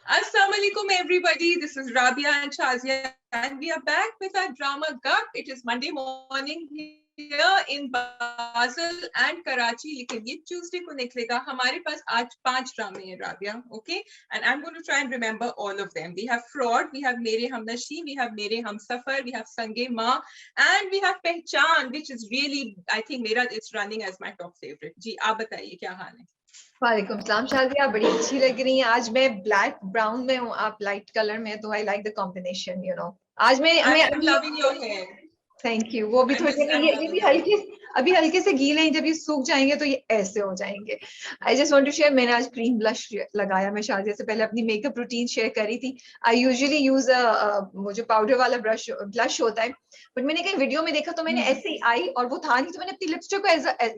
Assalamu alaikum everybody, this is Rabia and Shazia and we are back with our drama Gup. It is Monday morning here in Basel and Karachi, लेकिन ये Tuesday को निकलेगा. हमारे पास आज 5 ड्रामे हैं Rabia, okay? And I'm going to try and remember all of them. We have Fraud, we have Mere Hamnashi, we have Mere Humsafar, we have Sange Ma, and we have Pehchan, which is really, I think Mera it's running as my top favorite. जी आप बताइए क्या हाल है? वालेकुम सलाम शाज़िया, आप बड़ी अच्छी लग रही हैं. आज मैं ब्लैक ब्राउन में हूँ, आप लाइट कलर में, तो आई लाइक द कॉम्बिनेशन. आज मैं loving your hair. Thank you. वो भी थोड़े ये भी हल्के से गीले हैं, जब ये सूख जाएंगे तो ये ऐसे हो जाएंगे. I just want to share, मैंने आज क्रीम ब्लश लगाया. मैं शादी से पहले अपनी मेकअप रूटीन शेयर करी थी. आई यूजुअली यूज वो जो पाउडर वाला ब्लश होता है, बट मैंने कहीं वीडियो में देखा तो मैंने ऐसे ही आई और वो था नहीं, तो मैंने अपनी लिपस्टिक को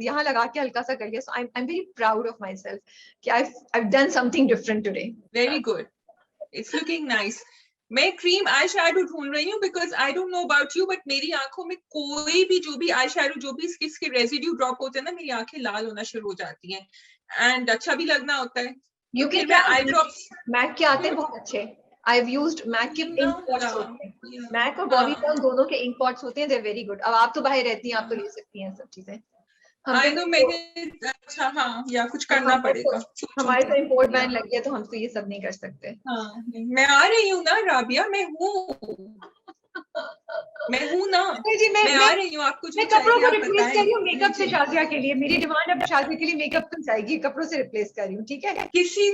यहाँ लगा के हल्का सा कर लिया. So I am very proud of myself कि I done something different today. Very good, it's looking nice. मैं क्रीम आई शैडो ढूंढ रही हूँ because I don't know about you, but मेरी आंखों में कोई भी जो भी आई शैडो जो भी इसके रेजिड्यू ड्रॉप होते हैं ना, मेरी आंखें लाल होना शुरू हो जाती हैं एंड अच्छा भी लगना होता है. You can eye drops MAC के आते हैं बहुत अच्छे. I've used MAC के इंक पॉट्स होते हैं. MAC और बॉबी ब्राउन दोनों के इंक पॉट्स होते हैं. They're very good. अब आप तो बाहर रहती हैं, आप तो ले सकती हैं सब चीजें. I know मैंने अच्छा हाँ या कुछ करना पड़ेगा. हमारे तो इंपोर्ट बैन लग गया तो हम तो ये सब नहीं कर सकते. हाँ मैं आ रही हूँ ना राबिया, मैं हूँ ना जी. मैं आ रही हूँ. आपको मैं कपड़ों को रिप्लेस कर रही हूँ मेकअप से. शादिया के लिए मेरी डिमांड अब शादी के लिए मेकअप तो चाहिए, कपड़ों से रिप्लेस कर रही हूँ. ठीक है. किसी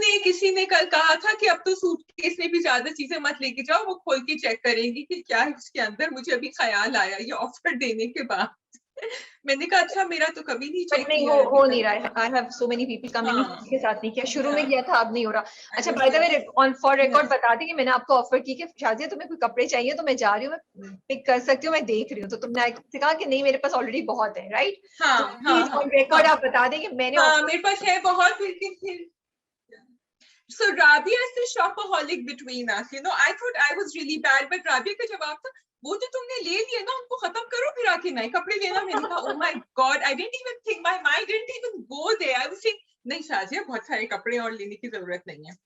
ने कल कहा था कि अब तो सूटकेस में भी ज्यादा चीजें मत लेके जाओ, वो खोल के चेक करेंगी कि क्या है उसके अंदर. मुझे अभी ख्याल आया ये ऑफर देने के बाद. मैंने कहा अच्छा मेरा तो कभी नहीं चेक किया. हो नहीं रहा है. I have so many people coming के साथ नहीं किया. शुरू में किया था, अब नहीं हो रहा. अच्छा by the way on for record बता दें कि मैंने आपको ऑफर की कि शादिया तुम्हें कोई कपड़े चाहिए तो मैं जा रही हूँ, मैं पिक कर सकती हूँ, मैं देख रही हूँ. तो तुमने कहा कि नहीं मेरे पास ऑलरेडी बहुत है, राइट? ऑन रिकॉर्ड आप बता दें कि मैंने मेरे पास है बहुत. So Rabia is the shopaholic between us. I thought I was really bad, but Rabia का जवाब था वो जो तुमने ले लिए ना उनको खत्म करो फिर आके नए कपड़े लेना. मैंने कहा oh my god, I didn't even think, my mind didn't even go there. I was saying नहीं शाजिया बहुत सारे कपड़े और लेने की जरूरत नहीं है.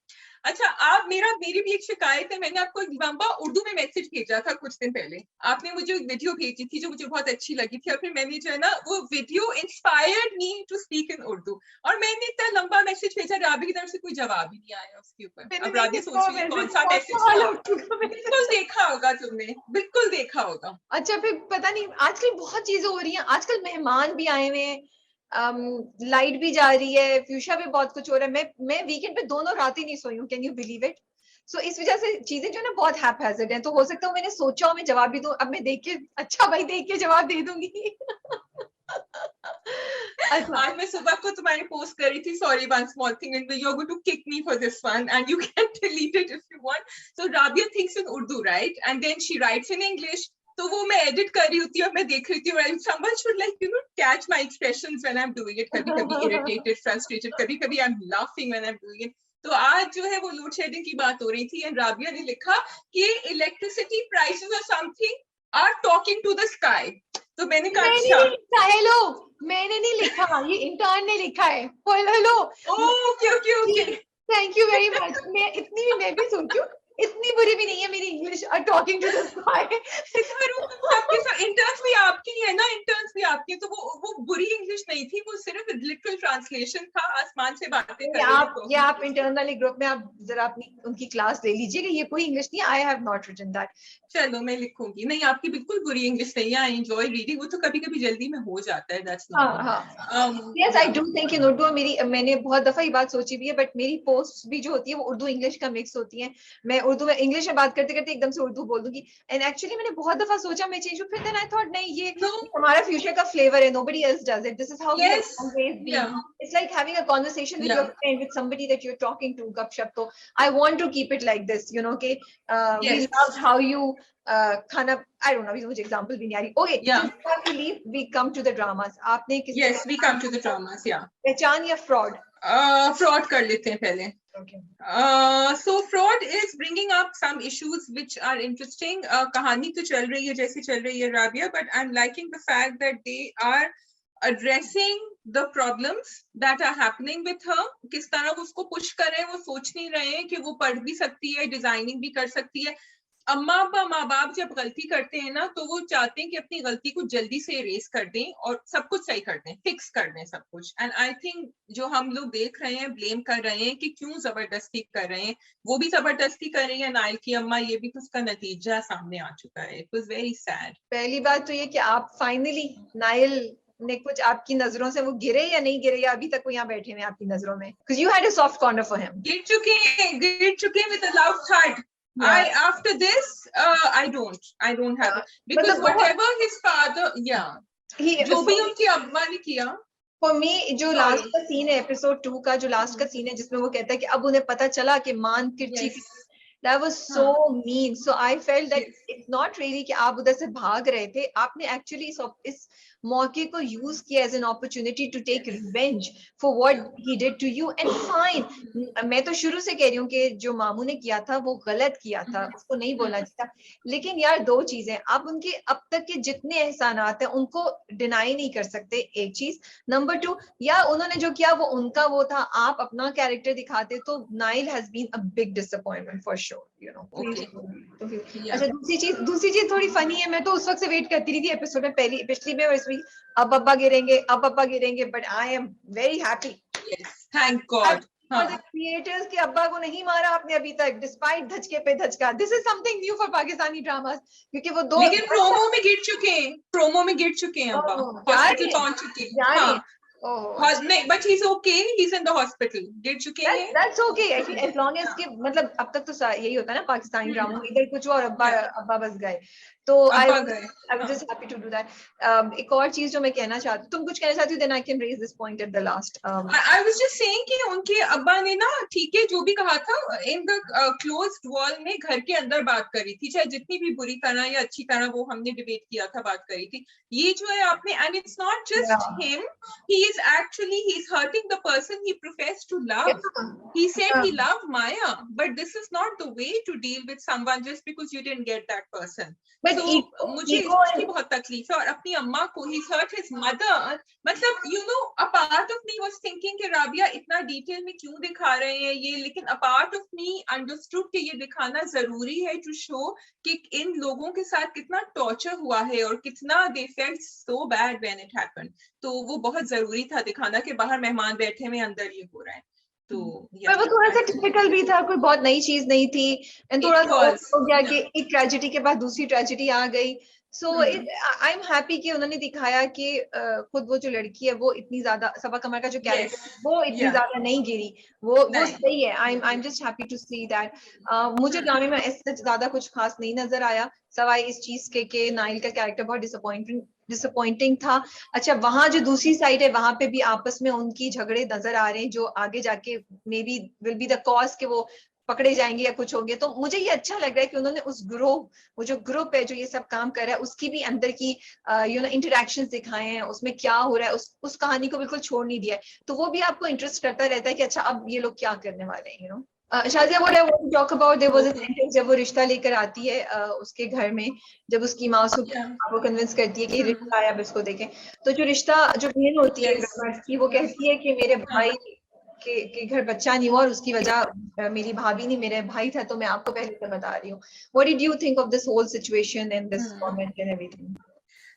अच्छा आप मेरी भी एक शिकायत है. मैंने आपको एक लंबा उर्दू में मैसेज भेजा था कुछ दिन पहले. आपने मुझे एक वीडियो भेजी थी जो मुझे बहुत अच्छी लगी थी और फिर मैंने जो है ना वो video inspired me to speak in Urdu और मैंने इतना लंबा मैसेज भेजा. राबी की तरफ से कोई जवाब ही नहीं आया उसके ऊपर. अब राबी सोच रही है कौन सा मैसेज. बिल्कुल देखा होगा तुमने, बिल्कुल देखा होगा. अच्छा फिर पता नहीं आजकल बहुत चीजें हो रही हैं. आजकल मेहमान भी आए हुए हैं, लाइट भी जा रही है, फ्यूशा भी बहुत कुछ हो रहा है. मैं वीकेंड पे दोनों रात ही नहीं सोई हूँ. Can you believe it? So इस वजह से चीजें जो है ना बहुत हैपहैज़र्ड हैं. तो हो सकता है मैंने सोचा हो मैं जवाब भी दूं. अब मैं देख के अच्छा भाई देख के जवाब दे दूंगी. आज मैं सुबह को तुम्हारी पोस्ट कर रही थी, sorry one small thing and you are going to kick me for this one and you can delete it if you want. So Rabia thinks in Urdu right and then she writes in English. तो वो मैं edit कर रही होती हूँ और मैं देख रही हूँ and someone should like catch my expressions when I'm doing it. कभी irritated, frustrated, कभी I'm laughing when I'm doing it. तो आज जो है वो लोड शेडिंग की बात हो रही थी एंड राबिया ने लिखा कि इलेक्ट्रिसिटी प्राइसेस और something are talking to the sky. तो मैंने कहा अच्छा हेलो मैंने नहीं लिखा, ये इंटर्न ने लिखा है. Hello okay thank you very much. मैं भी सोचूं इतनी बुरी भी नहीं है मेरी English. Talking to the sky. आपके साथ इंटर्न्स भी आपकी है ना, इंटर्न्स भी आपकी. तो वो बुरी इंग्लिश नहीं थी, वो सिर्फ लिटरल ट्रांसलेशन था. आसमान से बातें कर रहे. आप इंटरनली ग्रुप में आप जरा अपनी उनकी क्लास ले लीजिएगा. ये कोई इंग्लिश नहीं. I have not written that. चलो मैं लिखूंगी. नहीं आपकी बिल्कुल बुरी इंग्लिश नहीं है. I enjoy reading. वो तो कभी कभी जल्दी में हो जाता है. That's not. Yes I do think in Urdu. मैंने बहुत दफा ये बात सोची भी है, बट मेरी पोस्ट भी जो होती है वो उर्दू इंग्लिश का मिक्स होती है. मैं उर्दू में इंग्लिश में बात करते करते एकदम से उर्दू बोल दूंगी. एंड एक्चुअली मैंने बहुत दफा सोचा मैं चेंज हूँ, फिर देन आई थॉट नहीं ये हमारा फ्यूचर का फ्लेवर है. Nobody else does it. This is how we always be. It's like having a conversation with your friend, with somebody that you are talking to, गपशप. तो I want to keep it like this के we love how you खाना. I don't know, मुझे example भी नहीं आ रही. Okay, before we leave, we come to the dramas. आपने किस? Yes, we come to the dramas. Yeah. पहचान या fraud? Fraud कर लेते हैं पहले. Okay. So fraud is bringing up some issues which are interesting. कहानी तो चल रही है जैसी चल रही है Rabia, but I'm liking the fact that they are addressing the problems that are happening with her, किस तरह वो उसको पुश कर रहे हैं, वो सोच नहीं रहे हैं कि वो पढ़ भी सकती है, डिजाइनिंग भी कर सकती है। अम्मा अब्बा माँ बाप जब गलती करते हैं ना तो वो चाहते हैं कि अपनी गलती को जल्दी से इरेज कर दें और सब कुछ सही कर दें, फिक्स कर दें सब कुछ। एंड आई थिंक जो हम लोग देख रहे हैं, ब्लेम कर रहे हैं कि क्यों जबरदस्ती कर रहे हैं, वो भी जबरदस्ती कर रही है नाइल की अम्मा, ये भी तो उसका नतीजा सामने आ चुका है। It was very sad. पहली बात तो ये कि आप फाइनली नाइल ने कुछ आपकी नजरों से वो गिरे या नहीं गिरे, या अभी तक वो यहाँ बैठे हुए आपकी नजरों में? Because you had a soft corner for him. गिर चुके हैं with a loud thud. Yeah. After this, I don't have it because मतलब whatever his father, जो भी उनकी अम्मा ने किया। For me, जो लास्ट का सीन है एपिसोड 2 का, जो लास्ट का सीन है जिसमें वो कहता है कि अब उन्हें पता चला कि मान किर्ची, that was so mean. So I felt that it's not really कि आप उधर से भाग रहे थे, आपने actually इस मौके को यूज किया as an opportunity to take revenge for what he did to you, and fine. मैं तो शुरू से कह रही हूँ कि जो मामू ने किया था वो गलत किया था, उसको नहीं बोलना चाहिए, लेकिन यार दो चीजें, आप उनके अब तक के जितने एहसानात हैं उनको डिनाई नहीं कर सकते, एक चीज। नंबर 2, या उन्होंने जो किया वो उनका वो था, आप अपना कैरेक्टर दिखाते, तो Nael has been a big disappointment for sure, you know. अच्छा, दूसरी चीज थोड़ी फनी है, मैं तो उस वक्त से वेट करती रही थी एपिसोड में, पिछली में इसमें अब अब्बा गिरेंगे, but I am very happy, thank God for the creators कि अब्बा को नहीं मारा आपने अभी तक, डिस्पाइट धचके पे धचका। This is something new for Pakistani dramas, क्योंकि वो दो, लेकिन प्रोमो में गिर चुके हैं अब्बा, हॉस्पिटल पहुंच चुके हैं। नहीं, but he's okay, he's in the hospital, गिर चुके हैं। That's okay, as long as कि मतलब अब तक तो यही होता है ना पाकिस्तानी ड्रामा में, इधर कुछ और अब्बा बस गए, तो I was just happy to do that. एक और चीज जो मैं कहना चाहती हूँ, तुम कुछ कहना चाहती हो, then I can raise this point at the last. I was just saying कि उनके अब्बा ने ना, ठीक है, जो भी कहा था in the closed wall में घर के अंदर बात करी थी, चाहे जितनी भी बुरी तरह या अच्छी तरह वो हमने डिबेट किया था, बात करी थी। ये जो है आपने, and it's not just him, he's hurting the person he professed to love. He said he loved Maya, but this is not the way to deal with someone just because you didn't get that person. But so मुझे इसकी बहुत तकलीफ है, और अपनी अम्मा को, he's hurt his mother, मतलब you know, a part of me was thinking कि राबिया इतना डिटेल में क्यों दिखा रहे हैं ये, लेकिन a part of me understood कि ये दिखाना जरूरी है to show कि इन लोगों के साथ कितना टॉर्चर हुआ है और कितना they felt so bad when it happened. तो वो बहुत जरूरी था दिखाना कि बाहर मेहमान बैठे हुए, अंदर ये हो रहा है। तो वो थोड़ा सा टिपिकल भी था, कोई बहुत नई चीज नहीं थी, एंड थोड़ा सा हो गया कि एक ट्रेजेडी के बाद दूसरी ट्रेजेडी आ गई। सो आई एम हैप्पी कि उन्होंने दिखाया कि खुद वो जो लड़की है वो इतनी ज्यादा, सबा कमर का जो कैरेक्टर वो इतनी ज्यादा नहीं गिरी, वो सही है। I am just happy to see that. मुझे ड्रामे में ऐसे ज्यादा कुछ खास नहीं नजर आया, सवाई इस चीज के नाइल का कैरेक्टर बहुत डिसअपॉइंटिंग था। अच्छा, वहां जो दूसरी साइड है वहां पे भी आपस में उनकी झगड़े नजर आ रहे हैं, जो आगे जाके may be will be the cause के वो पकड़े जाएंगे या कुछ होंगे। तो मुझे ये अच्छा लग रहा है कि उन्होंने उस वो जो ग्रुप है जो ये सब काम कर रहा है, उसकी भी अंदर की यू नो इंटरेक्शंस दिखाए हैं, उसमें क्या हो रहा है, उस कहानी को बिल्कुल छोड़ नहीं दिया है। तो वो भी आपको इंटरेस्ट करता रहता है कि अच्छा अब ये लोग क्या करने वाले हैं, यू नो। शादिया, what I want to talk about, there was a sentence जब वो रिश्ता लेकर आती है उसके घर में, जब उसकी माँ उसको कन्विंस करती है कि रिश्ता आया, अब इसको देखें, तो जो रिश्ता जो बहन होती है की, वो कहती है कि मेरे भाई के घर बच्चा नहीं हुआ और उसकी वजह मेरी भाभी नहीं, मेरे भाई था, तो मैं आपको पहले से बता रही हूँ। What did you think of this whole situation and this comment and everything?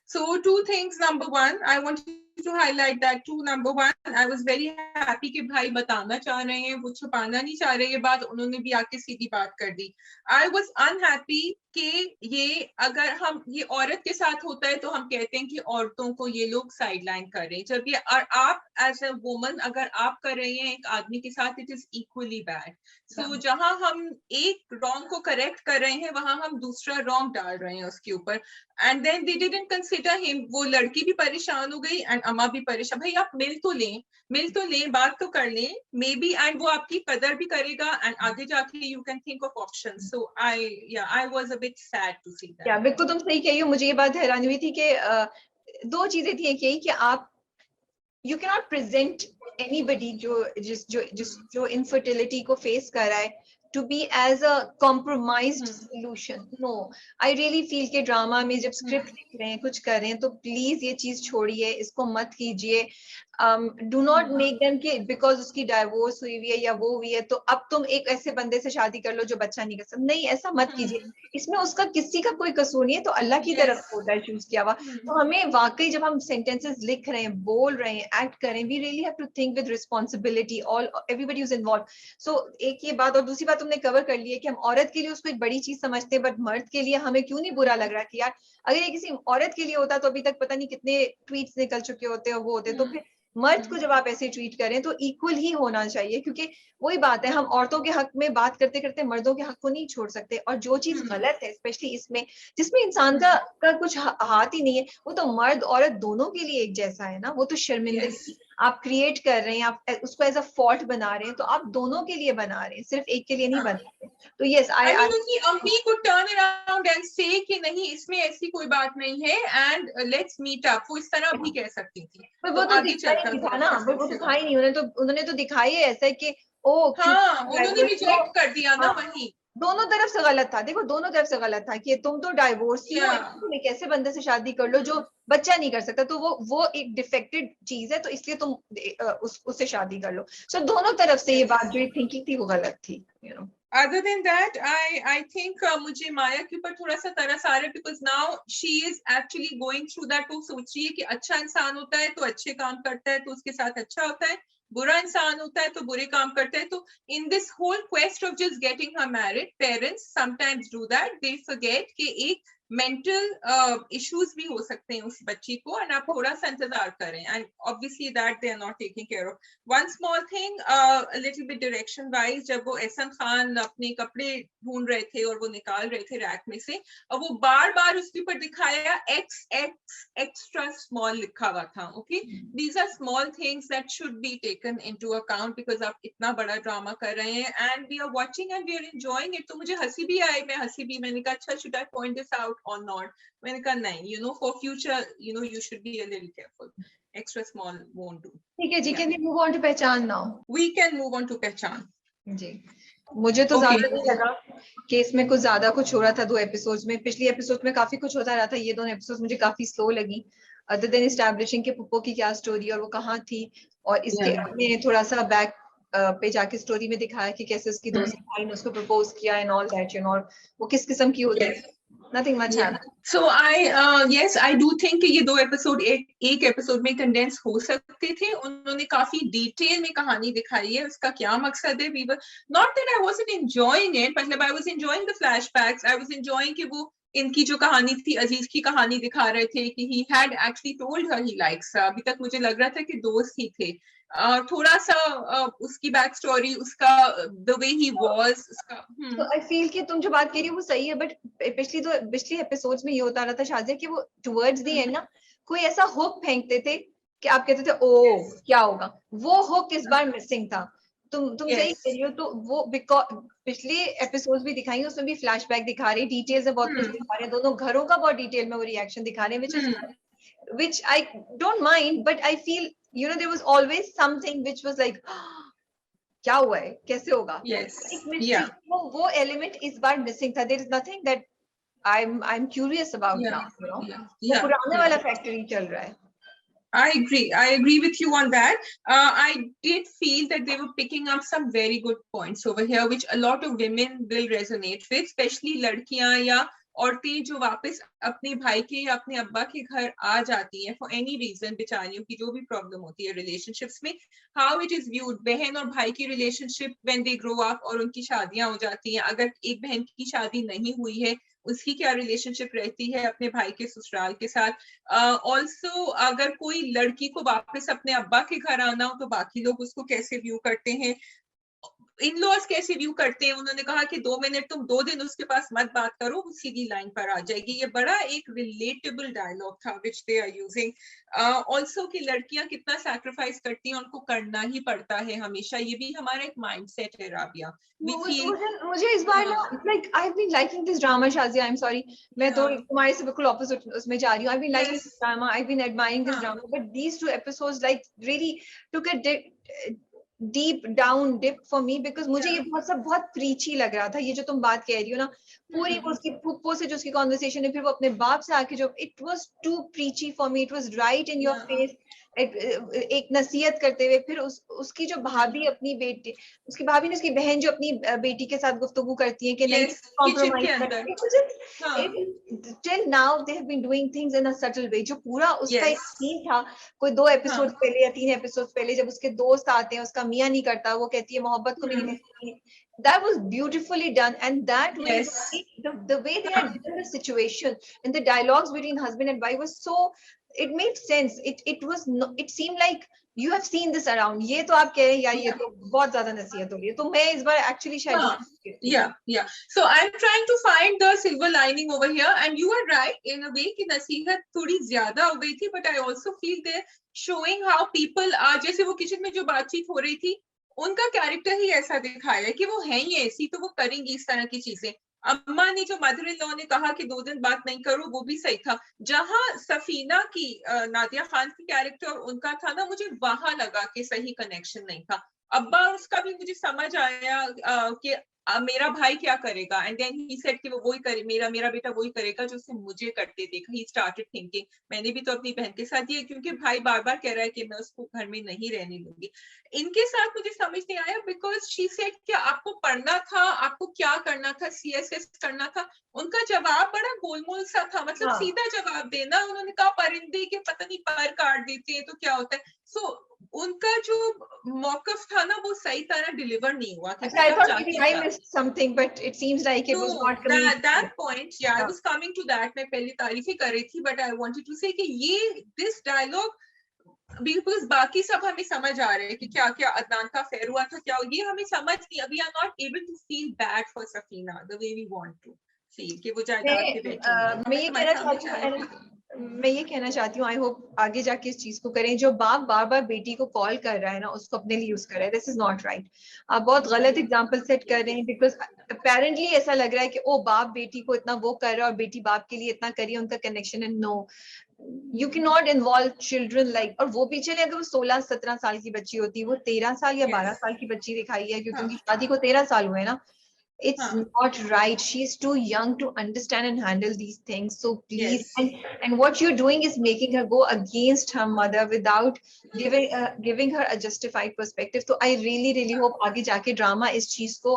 So 2 things. Number 1, I want to highlight that too. Number 1, I was very happy कि भाई बताना चाह रहे हैं, वो छुपाना नहीं चाह रहे ये बात, उन्होंने भी आके सीधी बात कर दी। I was unhappy कि ये अगर हम ये औरत के साथ होता है तो हम कहते हैं कि औरतों को ये लोग साइडलाइन कर रहे हैं, जब ये आप एज अ वुमन अगर आप कर रही हैं एक आदमी के साथ, इट इज इक्वली बैड। सो जहां हम एक रॉन्ग को करेक्ट कर रहे हैं वहां हम दूसरा रॉन्ग डाल रहे हैं उसके ऊपर, and then they didn't consider him. वो लड़की भी परेशान हो गई एंड अम्मा भी परेशान। भाई आप मिल तो लें, बात तो कर लें मे बी, एंड वो आपकी कदर भी करेगा एंड आगे जाके you can think of options. So I was bit sad to see that. बिल्कुल तुम सही कही हो। मुझे ये बात हैरानी हुई थी कि 2 चीजें थी, एक यही कि आप you cannot present anybody जो infertility को फेस कर रहा है to be as a compromised solution. No, I really feel कि ड्रामा में जब स्क्रिप्ट लिख रहे हैं, कुछ कर रहे हैं, तो प्लीज ये चीज छोड़िए, इसको मत कीजिए। डू नॉट मेक देम कि बिकॉज उसकी डाइवोर्स हुई है या वो हुई है तो अब तुम एक ऐसे बंदे से शादी कर लो जो बच्चा नहीं कर सकता, नहीं ऐसा मत कीजिए। इसमें उसका किसी का कोई कसूर नहीं है, तो अल्लाह की तरफ से होता है चूज किया हुआ। तो हमें वाकई जब हम सेंटेंसेस लिख रहे हैं, बोल रहे हैं, एक्ट कर रहे हैं, we really have to think with responsibility, all everybody is involve. So एक ये बात, और दूसरी बात तुमने कवर कर ली है कि हम औरत के लिए उसको एक बड़ी चीज समझते हैं, बट मर्द के लिए हमें क्यों नहीं बुरा लग रहा कि यार अगर ये किसी औरत के लिए होता तो अभी तक पता नहीं कितने ट्वीट्स निकल चुके होते और वो होते। तो फिर मर्द को जब आप ऐसे ट्रीट करें तो इक्वल ही होना चाहिए, क्योंकि वही बात है, हम औरतों के हक में बात करते करते मर्दों के हक को नहीं छोड़ सकते। और जो चीज गलत है स्पेशली इसमें, जिसमें इंसान का कुछ हाथ ही नहीं है, वो तो मर्द औरत दोनों के लिए एक जैसा है ना। वो तो शर्मिंदगी आप क्रिएट कर रहे हैं, आप उसको एज अ फॉल्ट बना रहे हैं, तो आप दोनों के लिए बना रहे हैं, सिर्फ एक के लिए नहीं बना रहे। तो यस I mean, उसकी अम्मी को टर्न अराउंड एंड से कि नहीं इसमें ऐसी कोई बात नहीं है एंड लेट्स मीट अप, वो इस तरह भी कह सकती थी। पर वो तो आगे दिखा ही चलकर नहीं था ना, वो दिखा ही नहीं, उन्होंने तो दिखाई है ऐसा कि ओ हाँ, उन्होंने रिजेक्ट कर दिया ना हाँ, वही। दोनों तरफ से गलत था। देखो दोनों तरफ से गलत था कि तुम तो डाइवोर्सी हो, तुम एक ऐसे बंदे से शादी कर लो जो बच्चा नहीं कर सकता, तो वो एक डिफेक्टेड चीज है, तो इसलिए तुम उससे शादी कर लो। सो दोनों तरफ से ये बात जो थिंकिंग थी वो गलत थी, you know. Other than that, I think मुझे माया के ऊपर थोड़ा सा तरस आ रहा है, because now she is actually going through that। वो सोच रही है कि अच्छा इंसान होता है तो अच्छे काम करता है तो उसके साथ अच्छा होता है, बुरा इंसान होता है तो बुरे काम करता है। तो in this whole quest of just getting her married, parents sometimes do that, they forget कि एक मेंटल इश्यूज भी हो सकते हैं उस बच्ची को, एंड आप थोड़ा सा इंतजार करें, and obviously that they are not taking care of. One small thing, little bit direction wise, जब वो एहसन खान अपने कपड़े ढूंढ रहे थे और वो निकाल रहे थे रैक में से, और वो बार बार उसके ऊपर दिखाया एक्स एक्स एक्स्ट्रा स्मॉल लिखा हुआ था। Okay, these are small things that should be taken into account, because आप इतना बड़ा ड्रामा कर रहे हैं and we are watching and we are enjoying it. तो मुझे हंसी भी आई, मैं हंसी भी, मैंने कहा अच्छा should I point this out or not। मैंने कहा नहीं, you know, for future, you know, you should be a little careful, extra small won't do। ठीक है जी, can we move on to पहचान now? We can move on to पहचान जी, मुझे तो Okay। ज्यादा नहीं लगा कि इसमें कुछ ज्यादा कुछ हो रहा था। दो एपिसोड्स में, पिछली एपिसोड में काफी कुछ होता रहा था, ये दोनों एपिसोड्स मुझे काफी स्लो लगी। अदर देन एस्टैब्लिशिंग के पुप्पो की क्या स्टोरी और वो कहाँ थी, और इसके में थोड़ा सा बैक पे जाके स्टोरी में दिखाया कि कैसे उसकी दोस्त भाई ने उसको प्रपोज किया and all that, you know, वो किस किस्म की होती है। Nothing much happened. So yes, I do think कि ये दो एपिसोड एक एपिसोड में कंडेंस हो सकते थे। उन्होंने काफी डिटेल में कहानी दिखाई है, उसका क्या मकसद है। We were not that I wasn't enjoying it, मतलब I was enjoying the flashbacks, I was enjoying कि वो इनकी जो कहानी थी, अजीज की कहानी दिखा रहे थे कि he had actually told her he likes her। अभी तक मुझे लग रहा था कि दोस्त ही थे। थोड़ा सा उसकी बैक स्टोरी, उसका द वे ही वाज, उसका तो आई फील कि तुम जो बात कह रही हो वो सही है, बट पिछली एपिसोड्स में ये होता रहा था शाजिया कि वो टुवर्ड्स दी एंड ना कोई ऐसा हुक फेंकते थे कि आप कहते थे ओ क्या होगा, वो हुक इस बार मिसिंग था। तुम सही कह रही हो। तो वो बिकॉज पिछले एपिसोड्स भी दिखाई, उसमें भी फ्लैशबैक दिखा रहे, डिटेल्स में बहुत कुछ दिखा रहे हैं, दोनों घरों का बहुत डिटेल में वो रिएक्शन दिखा रहे हैं, which I don't mind, but I feel, you know, there was always something which was like क्या हुआ है, कैसे होगा। yes, yeah, वो एलिमेंट इस बार मिसिंग था। there is nothing that I'm curious about now, you know, वो पुराने वाला फैक्टरी चल रहा है। I agree with you on that। I did feel that they were picking up some very good points over here, which a lot of women will resonate with, especially लड़कियां या औरतें जो वापस अपने भाई के या अपने अब्बा के घर आ जाती हैं फॉर एनी रीजन, बेचारियों की जो भी प्रॉब्लम होती है रिलेशनशिप्स में, हाउ इट इज व्यूड। बहन और भाई की relationship when they grow up और उनकी शादियां हो जाती हैं, अगर एक बहन की शादी नहीं हुई है उसकी क्या रिलेशनशिप रहती है अपने भाई के ससुराल के साथ। ऑल्सो अगर कोई लड़की को वापस अपने अब्बा के घर आना हो तो बाकी लोग उसको कैसे व्यू करते हैं, इन लॉज कैसे व्यू करते हैं। उन्होंने कहा कि 2 मिनट तुम 2 दिन उसके पास मत बात करो, वो सीधी लाइन पर आ जाएगी। ये बड़ा एक रिलेटेबल डायलॉग था विच दे आर यूजिंग। ऑल्सो कि लड़कियां कितना सैक्रिफाइस करती हैं, उनको करना ही पड़ता है हमेशा, ये भी हमारा एक माइंडसेट है राबिया। मुझे इस बार ना like I have been liking this drama Shazia, I am sorry मैं तो तुम्हारे से बिल्कुल ऑपोजिट उसमें जा रही हूँ। I have been liking this drama, I have been admiring this drama, but these two episodes like really took a deep down dip for me, because मुझे ये बहुत प्रीची लग रहा था। ये जो तुम बात कह रही हो ना, पूरी उसकी फुप्पो से जो उसकी कॉन्वर्सेशन है, फिर वो अपने बाप से आके जो, it was too preachy for me, it was right in your face एक नसीहत करते हुए, फिर उसकी जो भाभी अपनी बेटी, उसकी भाभी ने उसकी बहन जो अपनी बेटी के साथ गुफ्तगू करती है कि नहीं Yes, किचन कॉम्प्रोमाइज के करते अंदर. हाँ. हैं, till now they have been doing things in a subtle way. जो पूरा उसका एक Yes. सीन था कोई 2 एपिसोड हाँ. पहले या 3 एपिसोड पहले, जब उसके दोस्त आते हैं, उसका मियां नहीं करता, वो कहती है मोहब्बत को मेरी नहीं, that was beautifully done, and that way Yes. the way they had done the situation and the dialogues between husband and wife was so, it made sense, it was no, it seemed like you have seen this around। ये तो आप कह रहे हैं यार ये तो बहुत ज्यादा नसीहत हो रही है, तो मैं इस बार एक्चुअली शायद yeah, so I'm trying to find the silver lining over here, and you are right in a way कि नसीहत थोड़ी ज्यादा हो गई थी, but I also feel they're showing how people are, जैसे वो किचन में जो बातचीत हो रही थी, उनका कैरेक्टर ही ऐसा दिखाया है कि वो है ही ऐसी, तो वो करेंगी इस तरह की चीजें। अम्मा ने जो मदर इन लॉ ने कहा कि 2 दिन बात नहीं करो, वो भी सही था। जहां सफीना की नादिया खान की कैरेक्टर और उनका था ना, मुझे वहां लगा कि सही कनेक्शन नहीं था। अब्बा उसका भी मुझे समझ आया कि मेरा भाई क्या करेगा, एंड देन ही सेड कि वो वही करे, मेरा बेटा वही करेगा जो उसने मुझे करते देखा। ही स्टार्टेड थिंकिंग मैंने भी तो अपनी बहन के साथ ये, क्योंकि भाई बार बार कह रहा है कि मैं उसको घर में नहीं रहने दूंगी। इनके साथ मुझे समझ नहीं आया, बिकॉज शी सेड कि आपको पढ़ना था, आपको क्या करना था, CSS करना था। उनका जवाब बड़ा गोलमोल सा था, मतलब सीधा जवाब देना। उन्होंने कहा परिंदे के पता नहीं पर काट देते हैं तो क्या होता है। सो उनका जो मौकफ था ना, वो सही तरह डिलीवर नहीं हुआ। I thought maybe I missed something, but it seems like it was not coming. That point, yeah, I was coming to that. मैं पहले तारीफ ही कर रही थी, but I wanted to say कि ये this dialogue, because बाकी सब हमें समझ आ रहे हैं कि क्या क्या अदनान का अफेयर हुआ था, क्या ये हमें समझ नहीं। We are not able to feel bad for Safina the way we want to feel कि वो जायदाद पे बैठी है। मैं ये कहना चाहती हूँ, आई होप आगे जाके इस चीज को करें। जो बाप बार बार बेटी को कॉल कर रहा है ना, उसको अपने लिए यूज कर रहा है, दिस इज नॉट राइट। आप बहुत गलत एग्जांपल सेट कर रहे हैं, बिकॉज अपेरेंटली ऐसा लग रहा है कि ओ बाप बेटी को इतना वो कर रहा है और बेटी बाप के लिए इतना करिए, उनका कनेक्शन है। No, you can not involve children like, और वो भी चले अगर वो 16-17 साल की बच्ची होती, वो 13 साल या 12 साल की बच्ची दिखाई है, क्योंकि उनकी शादी को 13 साल हुए ना। It's not right. She's too young to understand and handle these things. So please, and what you're doing is making her go against her mother without giving her a justified perspective. So I really hope आगे जाके drama इस चीज को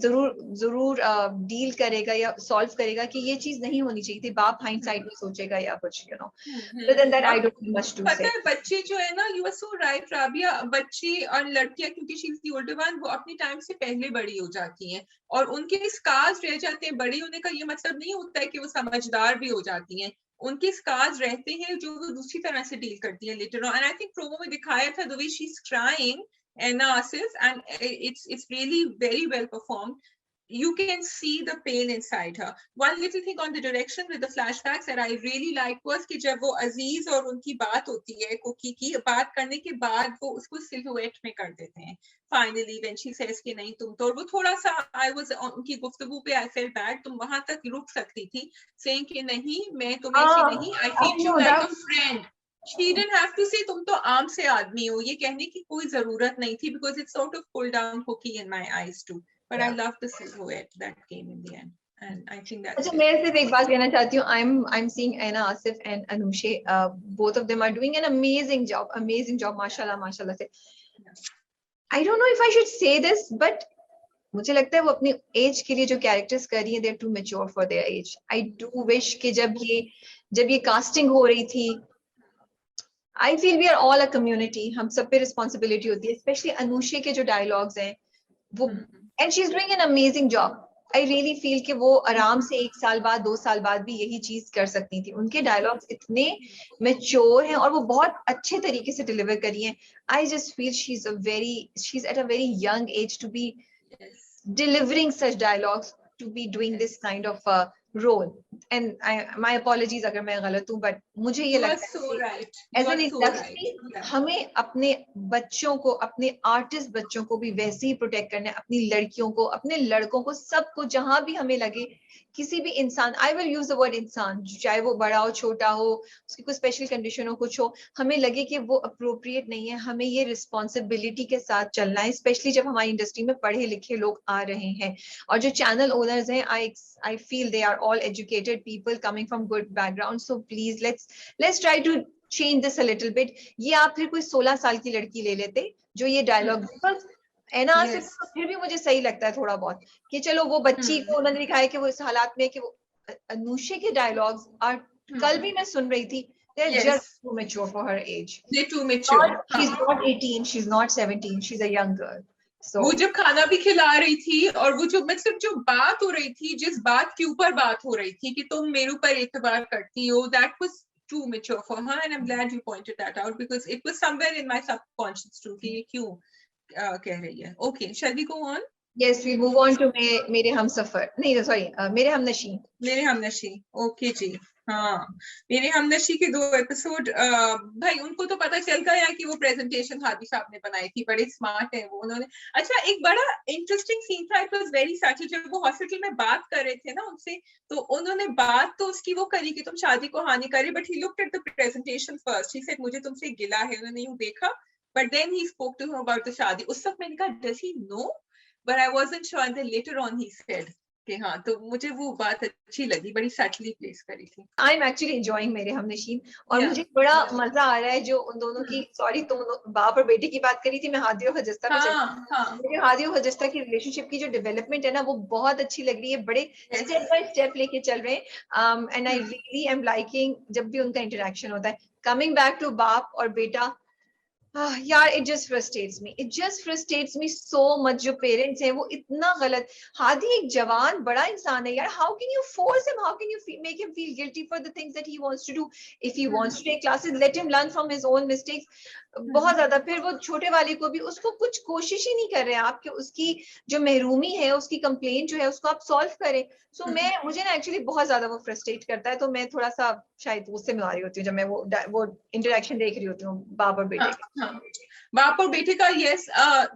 जरूर deal करेगा या solve करेगा कि ये चीज नहीं होनी चाहिए थी। बाप hindsight में सोचेगा या कुछ, you know. But then that I don't have much to say. पता है बच्चे जो है ना, you are so right Rabia, बच्ची और लड़कियां क्योंकि she's the older one, वो अपनी टाइम से पहले बड़ी हो जाती हैं और उनके स्कार्स रह जाते हैं। बड़ी होने का ये मतलब नहीं होता है कि वो समझदार भी हो जाती हैं, उनके स्कार्स रहते हैं जो वो दूसरी तरह से डील करती हैं later on. And I think promo में दिखाया था the way she is crying and Asif, and it's really very well performed. You can see the pain inside her. One little thing on the direction with the flashbacks that I really liked was कि जब वो अजीज और उनकी बात होती है, cookie की बात करने के बाद वो उसको सिलुएट में कर देते हैं फाइनली when she says कि नहीं तुम तो, और वो थोड़ा सा I was उनकी गुफ्तगू पे I felt bad, तुम वहां तक रुक सकती थी saying कि नहीं मैं तुम्हें ऐसी नहीं, I treat you like a friend. She didn't have to say तुम तो आम से आदमी हो, ये कहने की कोई जरूरत नहीं थी, because it sort of pulled down Cookie in my eyes too. But I love the silhouette that came in the end, and I think that's. अच्छा, मैं सिर्फ एक बात कहना चाहती हूँ. I'm seeing Aina Asif and Anushe. Both of them are doing an amazing job, माशाल्लाह से. I don't know if I should say this, but मुझे लगता है वो अपनी एज के लिए जो कैरेक्टर्स कर रही हैं, they're too mature for their age. I do wish कि जब ये कास्टिंग हो रही थी, I feel we are all a community. हम सब पे रिस्पॉन्सिबिलिटी होती है, especially अनुषे के जो डायलॉग्स हैं वो, and she's doing an amazing job. I really feel कि वो आराम से 1 साल बाद 2 साल बाद भी यही चीज कर सकती थी. उनके डायलॉग्स इतने मैच्योर हैं और वो बहुत अच्छे तरीके से डिलीवर करी हैं. I just feel she's at a very young age to be delivering such dialogues, to be doing this kind of role. And my apologies अगर मैं गलत हूँ, but मुझे ये लगता है as an industry हमें अपने बच्चों को, अपने आर्टिस्ट बच्चों को भी वैसे ही प्रोटेक्ट करना है, अपनी लड़कियों को, अपने लड़कों को, सबको, जहां भी हमें लगे किसी भी इंसान, I will use the word इंसान, चाहे वो बड़ा हो छोटा हो, उसकी कोई स्पेशल कंडीशन हो, कुछ हो, हमें लगे कि वो अप्रोप्रिएट नहीं है, हमें ये रिस्पॉन्सिबिलिटी के साथ चलना है, स्पेशली जब हमारी इंडस्ट्री में पढ़े लिखे लोग आ रहे हैं. और जो चैनल ओनर्स हैं, I feel they are all educated people coming from good backgrounds. So please let's try to change this a little bit. ये आप फिर कोई 16 साल की लड़की ले लेते जो ये डायलॉग, एना से Yes. फिर भी मुझे सही लगता है थोड़ा बहुत कि चलो वो बच्ची को उन्होंने दिखाया कि वो इस हालात में कि वो अनुषे के डायलॉग्स और कल भी मैं सुन रही थी, they're Yes. just too mature for her age. They're too mature. She's not 18, she's not 17, she's a young girl. So वो जब खाना भी खिला रही थी और वो जो मतलब जो बात हो रही थी, जिस बात के ऊपर बात हो रही थी कि तुम मेरे ऊपर एतबार करती हो, that was too mature for her, and I'm glad you pointed that out because it was somewhere in my subconscious too कि ये क्यों कह रही है. Okay, shall we go on? yes, we move on to मेरे हम सफर, नहीं sorry, मेरे हम नशी. मेरे हमनशी. ओके जी. हाँ, मेरे हमनशी के 2 एपिसोड, भाई उनको तो पता चल गया कि वो प्रेजेंटेशन हादी साहब ने बनाई थी, बड़े स्मार्ट है वो. उन्होंने अच्छा एक बड़ा इंटरेस्टिंग सीन था, इट वाज वेरी सटल, जब वो हॉस्पिटल में बात कर रहे थे ना उनसे, तो उन्होंने बात तो उसकी वो करी कि तुम शादी को हाँ नहीं करी, but he looked at the presentation first, he said मुझे तुमसे गिला है. उन्होंने यूं देखा, but then he spoke to him about the शादी. उस वक्त मैंने कहा does he know, but I wasn't sure, and then later on he said कि हाँ. तो मुझे वो बात अच्छी लगी, बड़ी सटली प्लेस करी थी. आई एम एक्चुअली एंजॉयिंग मेरे हम नशीन, और Yeah, मुझे बड़ा yeah. मजा आ रहा है जो उन दोनों की, सॉरी तुम बाप और बेटे की बात करी थी, मैं हादी और हजस्ता पे चली. हाँ. मुझे हादी और हजस्ता की रिलेशनशिप की जो डेवलपमेंट है ना वो बहुत अच्छी लग रही है, बड़े Yes. स्टेप बाय स्टेप लेके चल रहे हैं. And I really am liking जब भी उनका इंटरेक्शन होता है. कमिंग बैक टू बाप और बेटा, यार it just frustrates me so much. जो पेरेंट्स हैं वो इतना गलत. हादी एक जवान बड़ा इंसान है यार, how can you force him, how can you make him feel guilty for the things that he wants to do? If he wants to take classes, let him learn from his own mistakes. बहुत ज्यादा. फिर वो छोटे वाले को भी, उसको कुछ कोशिश ही नहीं कर रहे हैं आप कि उसकी जो महरूमी है, उसकी कंप्लेंट जो है उसको आप सॉल्व करें. सो मुझे ना एक्चुअली बहुत ज्यादा वो फ्रस्ट्रेट करता है, तो मैं थोड़ा सा शायद गुस्से में आ रही होती हूँ जब मैं वो इंटरेक्शन देख रही होती हूँ बाप और बेटे का. बाप और बेटे का. Yes,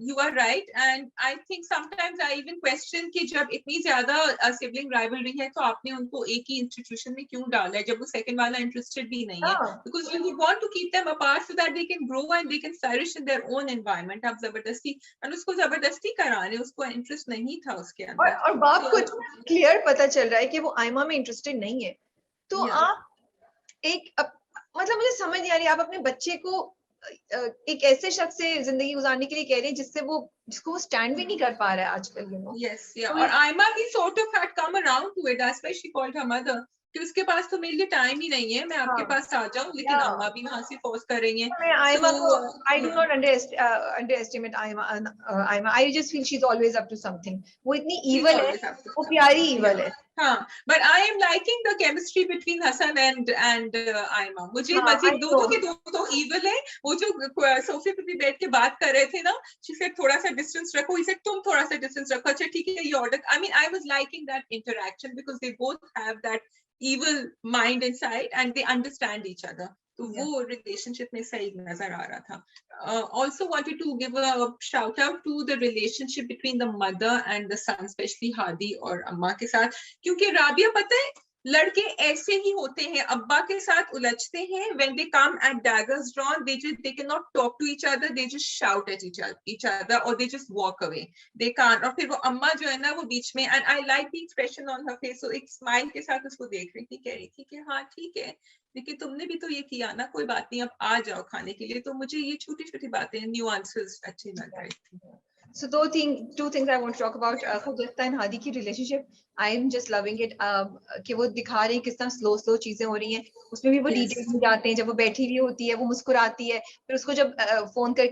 you are right, and I think sometimes I even question कि जब इतनी ज्यादा सिबलिंग राइवलरी है तो आपने उनको एक ही इंस्टीट्यूशन में क्यों डाला है जब वो सेकंड वाला इंटरेस्टेड भी नहीं है. Because you would want to keep them apart so that they can grow and they can flourish in their own environment. आप जबरदस्ती, और उसको जबरदस्ती करा रहे, उसको इंटरेस्ट नहीं था उसके अंदर. और बाप को क्लियर पता चल रहा है कि वो आयमा में इंटरेस्टेड नहीं है. तो आप मतलब मुझे समझ नहीं आ रही, आप अपने बच्चे को एक ऐसे शख्स से जिंदगी गुजारने के लिए कह रहे हैं जिसको वो स्टैंड भी नहीं कर पा रहा है आजकल, यू नो. यस, या और आयमा भी sort of had come around to it, that's why she called her mother कि उसके पास तो मेरे लिए टाइम ही नहीं है, मैं आपके पास आ जाऊं, लेकिन अम्मा भी वहां से फोर्स कर रही हैं. आयमा को I do not underestimate Aima. I just feel she's always up to something. वो इतनी evil है, वो प्यारी evil है. हाँ, but I am liking the chemistry between Hassan and Aima. मुझे मजीद दोनों के दो evil है. वो जो सोफे पे भी बैठ के बात कर रहे थे ना, she said थोड़ा सा distance रखो, he said तुम थोड़ा सा distance रखो. अच्छा ठीक है, ये order. I mean, I was liking that interaction because they both have that evil mind inside and they understand each other. तो वो रिलेशनशिप में सही नजर आ रहा था. Also wanted to give a shout out to the relationship between the mother and the son, especially Hadi और अम्मा के साथ, क्योंकि राबिया पता है लड़के ऐसे ही होते हैं, अब्बा के साथ उलझते हैं. when they come at daggers drawn, they cannot talk to each other, they just shout at each other or they just walk away, they can't. और फिर वो अम्मा जो है ना वो बीच में, and I like the expression on her face, so एक smile के साथ उसको देख रही थी, कह रही थी कि हाँ ठीक है, लेकिन तुमने भी तो ये किया ना, कोई बात नहीं, अब आ जाओ खाने के लिए. तो मुझे ये छोटी छोटी बातें, न्यूआंसेस अच्छी लग रही थी. So two things I want to talk about. Hujjata and Hadi की relationship, I am just loving it. कि वो दिखा रहे हैं किस तरह स्लो चीजें हो रही हैं. उसमें भी वो डिटेल में जाते हैं. जब वो बैठी हुई होती है वो मुस्कुराती है, फिर उसको जब फोन कर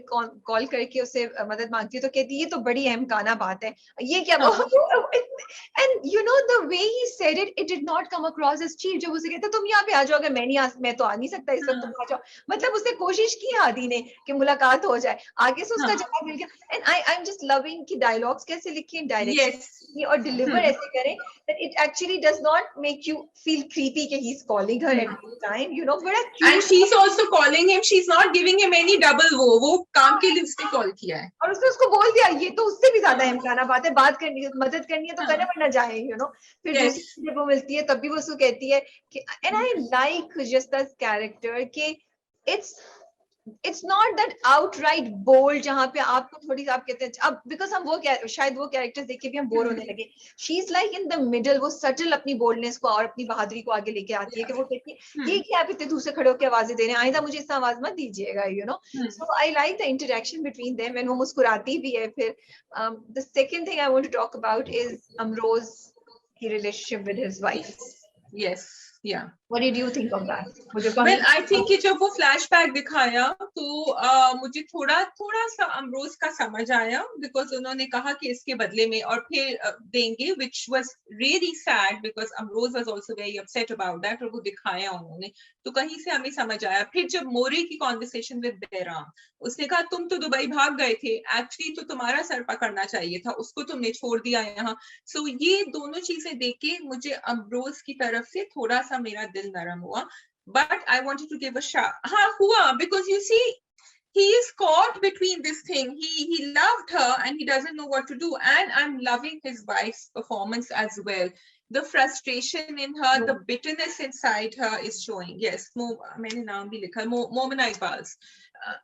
कॉल करके उससे मदद मांगती है तो कहती है ये तो बड़ी अहमकाना बात है, ये क्या. And you know the way he said it, it did not come across as cheap. जब उसे कहता तुम यहाँ पे आ जाओ, अगर मैं तो आ नहीं सकता इस वक्त, तुम आ जाओ. मतलब उसने कोशिश की हादी ने कि मुलाकात हो जाए, आगे से उसका जवाब मिल गया. And I'm just loving कि डायलॉग्स कैसे लिखे, डायरेक्शन और डिलीवर ऐसे करें that it actually does not make you feel creepy कि he's calling her at the time, you know. बड़ा cute. And she's also calling him, she's not giving him any double. वो काम के लिए उसने कॉल किया है और उसने उसको बोल दिया ये तो उससे भी ज्यादा अहमकाना बात है, बात करनी है, मदद करनी है तो करे वरना जाए, you know. फिर दूसरी जब वो मिलती है तब भी वो उसको कहती है कि, and I like Justa's character कि it's it's not that outright bold जहाँ पे आपको थोड़ी सी आप कहते हैं अब बिकॉज हम वो शायद वो कैरेक्टर्स देख के भी हम बोर होने लगे. She is like in the middle, वो सटल अपनी बोल्डनेस को और अपनी बहादुरी को आगे लेके आती है कि वो कहती है ये क्या आप इतने दूर से खड़े होकर आवाजें दे रहे हैं, आइंदा मुझे इस आवाज मत दीजिएगा, you know. So I like the interaction between them and वो मुस्कुराती भी है. फिर the second thing I want to talk about is Amroz की relationship with his wife. Yes, yeah. What did you think of that? Well, I think कि जब वो flashback दिखाया तो मुझे थोड़ा सा अमरोज का समझ आया, बिकॉज उन्होंने कहा कि इसके बदले में और फिर देंगे, which was really sad because Ambrose was also very upset about that, और वो दिखाया उन्होंने, तो कहीं से हमें समझ आया. फिर जब मोरे की कॉन्वर्सेशन विद बैराम, उसने कहा तुम तो दुबई भाग गए थे, एक्चुअली तो तुम्हारा सर पकड़ना चाहिए था, उसको तुमने छोड़ दिया यहाँ. सो ये दोनों चीजें देख के मुझे अमरोज की तरफ से थोड़ा सा मेरा दिल नरम हुआ. But I wanted to give a shout. हाँ हुआ, because you see, he is caught between this thing. He loved her and he doesn't know what to do. And I'm loving his wife's performance as well. The frustration in her, the bitterness inside her is showing. Yes, मैंने नाम भी लिखा, Momina Iqbal.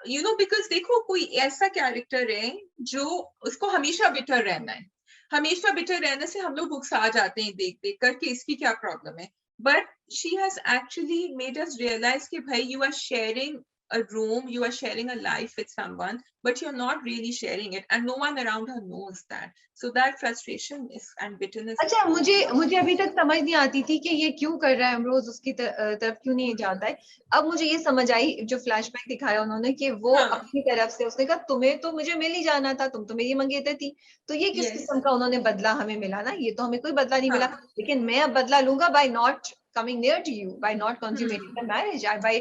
You know, because देखो कोई ऐसा character है जो उसको हमेशा बिटर रहना है, हमेशा बिटर रहने से हम लोग उकसा जाते हैं देख कर कि इसकी क्या प्रॉब्लम है. But she has actually made us realize कि भाई you are sharing a room, you are sharing a life with someone, but you're not really sharing it, and no one around her knows that. So that frustration is and bitterness. अच्छा, मुझे अभी तक समझ नहीं आती थी कि ये क्यों कर रहा है अमरोज, उसकी तरफ क्यों नहीं जाता है. अब मुझे ये समझ आई जो फ्लैशबैक दिखाया उन्होंने कि वो अपनी तरफ से उसने कहा तुम्हें तो मुझे मिल ही जाना था, तुम तो मेरी मंगेतर थी, तो ये किस किस्म का उन्होंने बदला हमें मिला ना, ये तो हमें कोई बदला नहीं मिला, लेकिन मैं अब बदला लूंगा by not coming near to you, by not consummating the marriage, by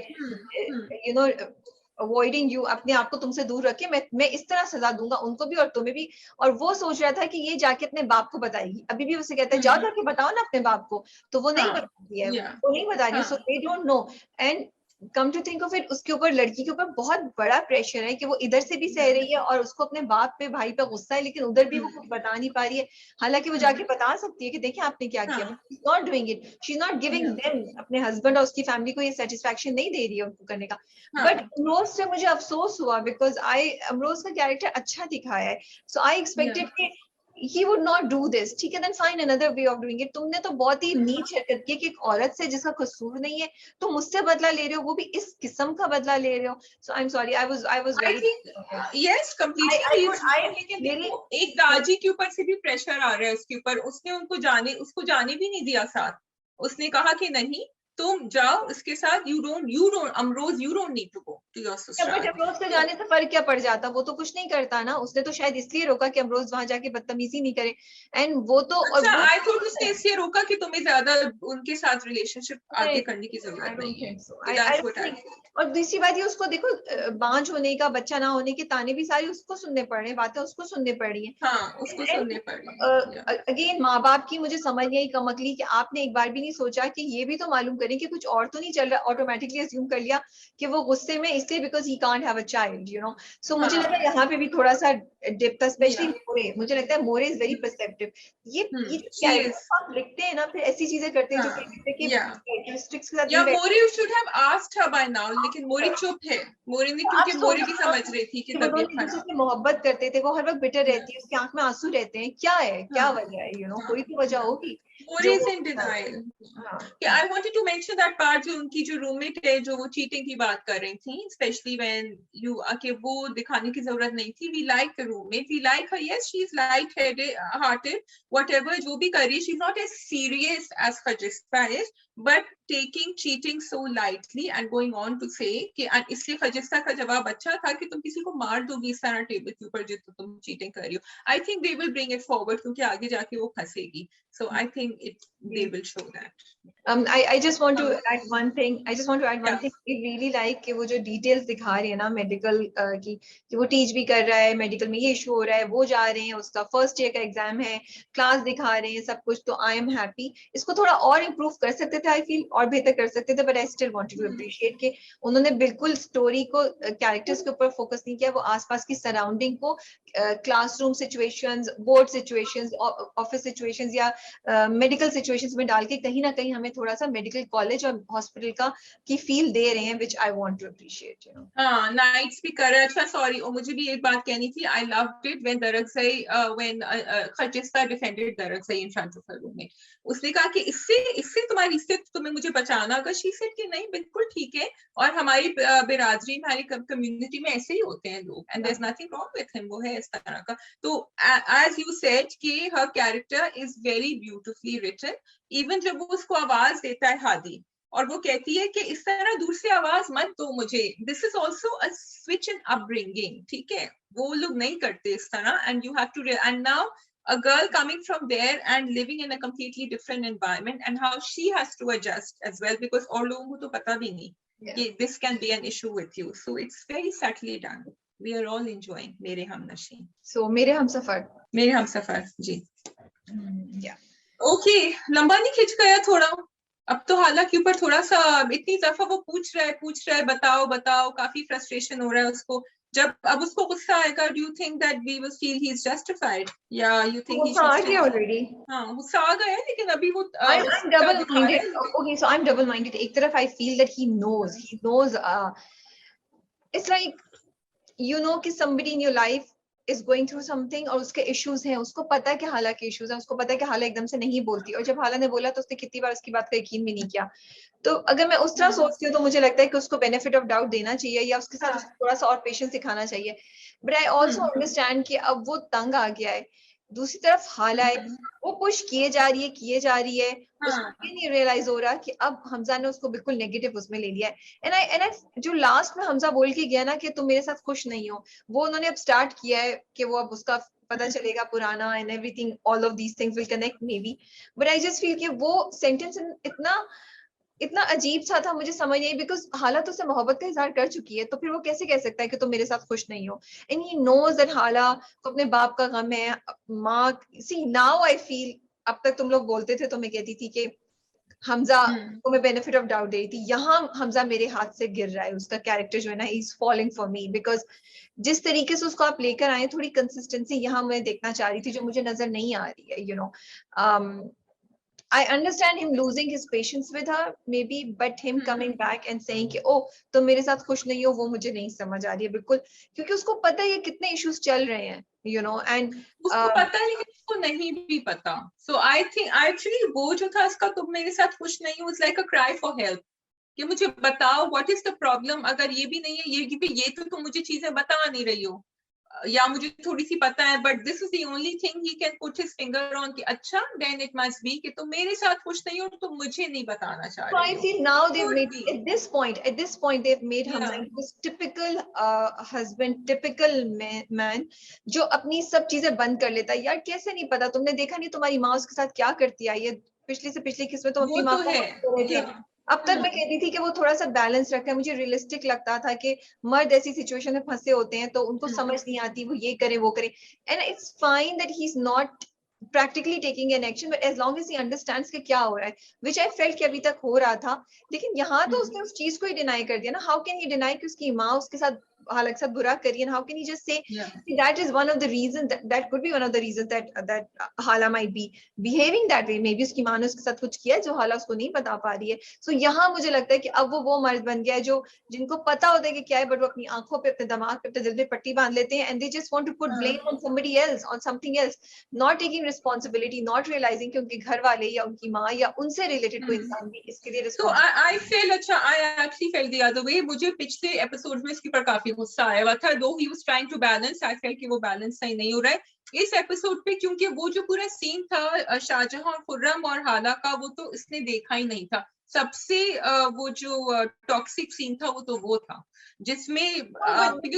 you know avoiding you, अपने आप को तुमसे दूर रखे, मैं इस तरह सजा दूंगा उनको भी और तुम्हें भी. और वो सोच रहा था कि ये जाके अपने बाप को बताएगी, अभी भी उसे कहता है जाओ जाके बताओ ना अपने बाप को, तो वो नहीं बताती है, वो नहीं बता रही. So they don't know. And come to think of it, उसके ऊपर, लड़की के ऊपर बहुत बड़ा प्रेशर है कि वो इधर से भी सह रही है और उसको अपने बाप पे, भाई पे गुस्सा है, लेकिन उधर भी वो कुछ बता नहीं पा रही है. हालांकि वो जाके बता सकती है कि देखिए आपने क्या किया, she is not doing it, she is not giving them, अपने हस्बैंड और उसकी फैमिली को ये सेटिस्फैक्शन नहीं दे रही है उनको करने का. बट अमरोज से मुझे अफसोस हुआ बिकॉज अमरोज का कैरेक्टर अच्छा दिखाया है, सो आई एक्सपेक्टेड कि he would not do this. ठीक है, then find another way of doing it. तुमने तो बहुत ही नीच हरकत की कि एक औरत से जिसका कसूर नहीं है तुम उससे बदला ले रहे हो, वो भी इस किस्म का बदला ले रहे हो. So I'm sorry, I was very yes completely. मेरी एक दाजी के ऊपर से भी प्रेशर आ रहा है उसके ऊपर, उसने उसको जाने भी नहीं दिया साथ, उसने कहा कि नहीं तुम जाओ उसके साथ, you don't Ambrose, you don't need to go to your sister. But Ambrose के जाने से फर्क क्या पड़ जाता, वो तो कुछ नहीं करता ना, उसने तो शायद इसलिए रोका कि अमरोज वहां जाके बदतमीजी नहीं करे. एंड वो तो अच्छा, आई थॉट उसने इसलिए रोका कि तुम्हें ज्यादा उनके साथ रिलेशनशिप आगे करने की जरूरत नहीं है. और दूसरी बात ये, उसको देखो बांझ होने का, बच्चा ना होने के ताने भी सारी उसको सुनने पड़ रहे हैं, बातें उसको सुनने पड़ रही हैं. उसको सुनने पड़ रही है. अगेन माँ बाप की मुझे समझ नहीं आई कमकली कि आपने एक बार भी नहीं सोचा कि ये भी तो मालूम करें कि कुछ और तो नहीं चल रहा. ऑटोमेटिकली अज्यूम कर लिया कि वो गुस्से में इसलिए because he can't have a child, you know. So मुझे लगा यहाँ पे भी थोड़ा सा डिप था, स्पेशली मोरे. मुझे लगता है मोरे इज वेरी परसेप्टिव. ये लिखते हैं ना, फिर ऐसी चीजें करते हैं जो कैरेक्टरिस्टिक्स के साथ. More should have asked her by now, लेकिन मोरे चुप है. मोरे ने, क्योंकि मोरे भी समझ रही थी कि तबीयत खराब है, मोहब्बत करते थे, वो हर वक्त बिटर रहती है, उसकी आंख में आंसू रहते हैं, क्या है, क्या वजह है, यू नो, कोई तो वजह होगी. More is in denial. Yeah, I wanted to mention that part जो उनकी जो रूममेट है जो वो चीटिंग की बात कर रही थी, especially when you कि वो दिखाने की जरूरत नहीं थी. We like the roommate, we like her. Yes, she's light-hearted, whatever जो भी कर रही है, she's not as serious as Khajista is, but taking cheating so lightly and going on to say कि इसलिए खजिस्ता का जवाब अच्छा था कि तुम किसी को मार दोगी इस तरह टेबल के ऊपर जो तुम चीटिंग कर रही हो. I think they will bring it forward क्योंकि आगे जाके वो फंसेगी. So I think they will show that. I just want to add one thing. I really like कि वो जो details दिखा रही है ना मेडिकल की, कि वो टीच भी कर रहा है, मेडिकल में ये इशू हो रहा है, वो जा रहे हैं, उसका फर्स्ट ईयर का एग्जाम है, क्लास दिखा रहे हैं, सब कुछ. तो आई एम हैप्पी. इसको थोड़ा और इम्प्रूव कर सकते थे आई फील और बेहतर कर सकते थे, but I still wanted to appreciate कि उन्होंने बिल्कुल स्टोरी को कैरेक्टर्स के ऊपर फोकस नहीं किया, वो आसपास की सराउंडिंग को classroom situations, board situations, office situations या मेडिकल सिचुएशंस में डाल के कहीं ना कहीं हमें थोड़ा सा मेडिकल कॉलेज और हॉस्पिटल का की फील दे रहे हैं, which I want to appreciate, you know. हाँ, नाइट्स भी कर अच्छा सॉरी, और मुझे भी एक बात कहनी थी, I loved it when Dargazai when Khajista defended Dargazai in front of her roommate. उसने कहा कि इससे इससे तुम्हारी इससे तुम्हें मुझे बचाना, अगर शी सेड कि नहीं बिल्कुल ठीक है, और हमारी बिरादरी में, हमारी कम्युनिटी में ऐसे ही होते हैं लोग, and there is nothing wrong with him, वो है इस तरह का। तो एज यू सेड कि हर character is very beautifully written, even जब वो उसको आवाज देता है हादी, और वो कहती है कि इस तरह दूर से आवाज मत दो मुझे, this is also a switch in upbringing, ठीक है, वो लोग नहीं करते इस तरह, and you have to, and now a girl coming from there and living in a completely different environment, and how she has to adjust as well, because और लोगों को तो पता भी नहीं कि this can be an issue with you, so it's very subtly done. We are all enjoying मेरे हमनशी, so मेरे हमसफर, मेरे हमसफर जी। yeah. ओके, लंबा नहीं खिंच गया थोड़ा? अब तो हालांकि ऊपर थोड़ा सा इतनी दफा वो पूछ रहा है बताओ बताओ, काफी फ्रस्ट्रेशन हो रहा है उसको, जब अब उसको गुस्सा आएगा, do you think that we will feel he is justified, या you think he should still? Already हाँ, गुस्सा आ गया है, लेकिन अभी वो I'm double minded. Okay, so I'm double minded. एक तरफ I feel that he knows it's like, you know कि somebody in your life is going through something और उसके issues हैं, उसको पता है कि हाला के issues हैं, उसको पता है कि हाला एकदम से नहीं बोलती, और जब हाला ने बोला तो उसने कितनी बार उसकी बात का यकीन भी नहीं किया। तो अगर मैं उस तरह सोचती हूँ तो मुझे लगता है कि उसको बेनिफिट ऑफ डाउट देना चाहिए, या उसके साथ थोड़ा सा और पेशेंस दिखाना चाहिए, बट आई ऑल्सो अंडरस्टैंड कि अब वो तंग आ गया है। दूसरी तरफ हाला है, वो पुश किए जा रही है, उसको ये नहीं रियलाइज हो रहा कि अब हमजा ने उसको बिल्कुल नेगेटिव उसमें ले लिया है। एंड आई जो लास्ट में हमजा बोल के गया ना कि तुम मेरे साथ खुश नहीं हो, वो उन्होंने अब स्टार्ट किया है कि वो अब उसका पता चलेगा पुराना, and everything, all of these things will connect may be, but I just feel कि वो सेंटेंस इतना अजीब सा था, मुझे समझ नहीं, बिकॉज हाला तो उससे मोहब्बत का इजहार कर चुकी है, तो फिर वो कैसे कह सकता है कि तुम मेरे साथ खुश नहीं हो? एंड ही नोज दैट हाला को अपने बाप का गम है, माँ, सी नाउ आई फील, अब तक तुम लोग बोलते थे तो मैं कहती थी कि हमजा को मैं बेनिफिट ऑफ डाउट दे रही थी, यहाँ हमजा मेरे हाथ से गिर रहा है, उसका कैरेक्टर जो है ना is falling for me, because जिस तरीके से उसको आप लेकर आए, थोड़ी कंसिस्टेंसी यहाँ मैं देखना चाह रही थी जो मुझे नजर नहीं आ रही है, you know. I understand him losing his patience with her, maybe, but him coming back and saying कि oh तुम मेरे साथ खुश नहीं हो, वो मुझे नहीं समझ आ रही है बिल्कुल, क्योंकि उसको पता है ये कितने इश्यूज चल रहे हैं, you know, and उसको पता है लेकिन उसको नहीं भी पता। So I think actually वो जो था उसका तुम मेरे साथ खुश नहीं हो, it's like a cry for help, कि मुझे बताओ what is the problem, अगर ये भी नहीं है, ये तो तुम मुझे चीजें बता नहीं रही हो, या मुझे थोड़ी सी पता है, but this is the only thing he can put his finger on कि अच्छा देन इट मस्ट बी कि तुम मेरे साथ खुश नहीं हो तो मुझे नहीं बताना चाह रही हो। I feel now they've made at this point they've made Hamza into this typical husband, typical man जो अपनी सब चीजें बंद कर लेता है। यार कैसे नहीं पता, तुमने देखा नहीं तुम्हारी माँ उसके साथ क्या करती आई है, पिछली से पिछली किस्में तो अपनी माँ को रहे थे। अब तक मैं कहती थी कि वो थोड़ा सा बैलेंस रखा है, मुझे रियलिस्टिक लगता था कि मर्द ऐसी सिचुएशन में फंसे होते हैं तो उनको समझ नहीं आती, वो ये करे वो करे, and it's fine that he is not practically taking an action, but as long as he understands कि क्या हो रहा है, which I felt कि अभी तक हो रहा था, लेकिन यहाँ तो उसने उस चीज को ही डिनाई कर दिया ना। how can he deny कि उसकी माँ उसके साथ हालांकि साथ बुरा करिए, and how can he just say that is one of the reasons that could be one of the reasons that हाला might be behaving that way, maybe उसकी माँ ने उसके साथ कुछ किया जो हाला उसको नहीं बता पा रही है। so यहाँ मुझे लगता है कि अब वो मर्द बन गया है जो जिनको पता होता है कि क्या है, बट वो अपनी आंखों पे, अपने दिमाग पे, अपने दिल पे पट्टी बांध लेते हैं, and they just want to put blame on somebody else, on something else, not taking responsibility, not realizing कि उनके घर वाले या उनकी माँ या उनसे रिलेटेड कोई इंसान भी इसके लिए responsible। So I feel अच्छा, I actually felt the other way, मुझे पिछले एपिसोड में इसके ऊपर काफी गुस्सा आया हुआ था, though he was trying to balance, I felt कि वो बैलेंस सही नहीं हो रहा है इस एपिसोड पे, क्योंकि वो जो पूरा सीन था शाहजहां और खुर्रम और हाला का, वो तो इसने देखा ही नहीं था। सबसे वो जो टॉक्सिक सीन था वो था जिसमें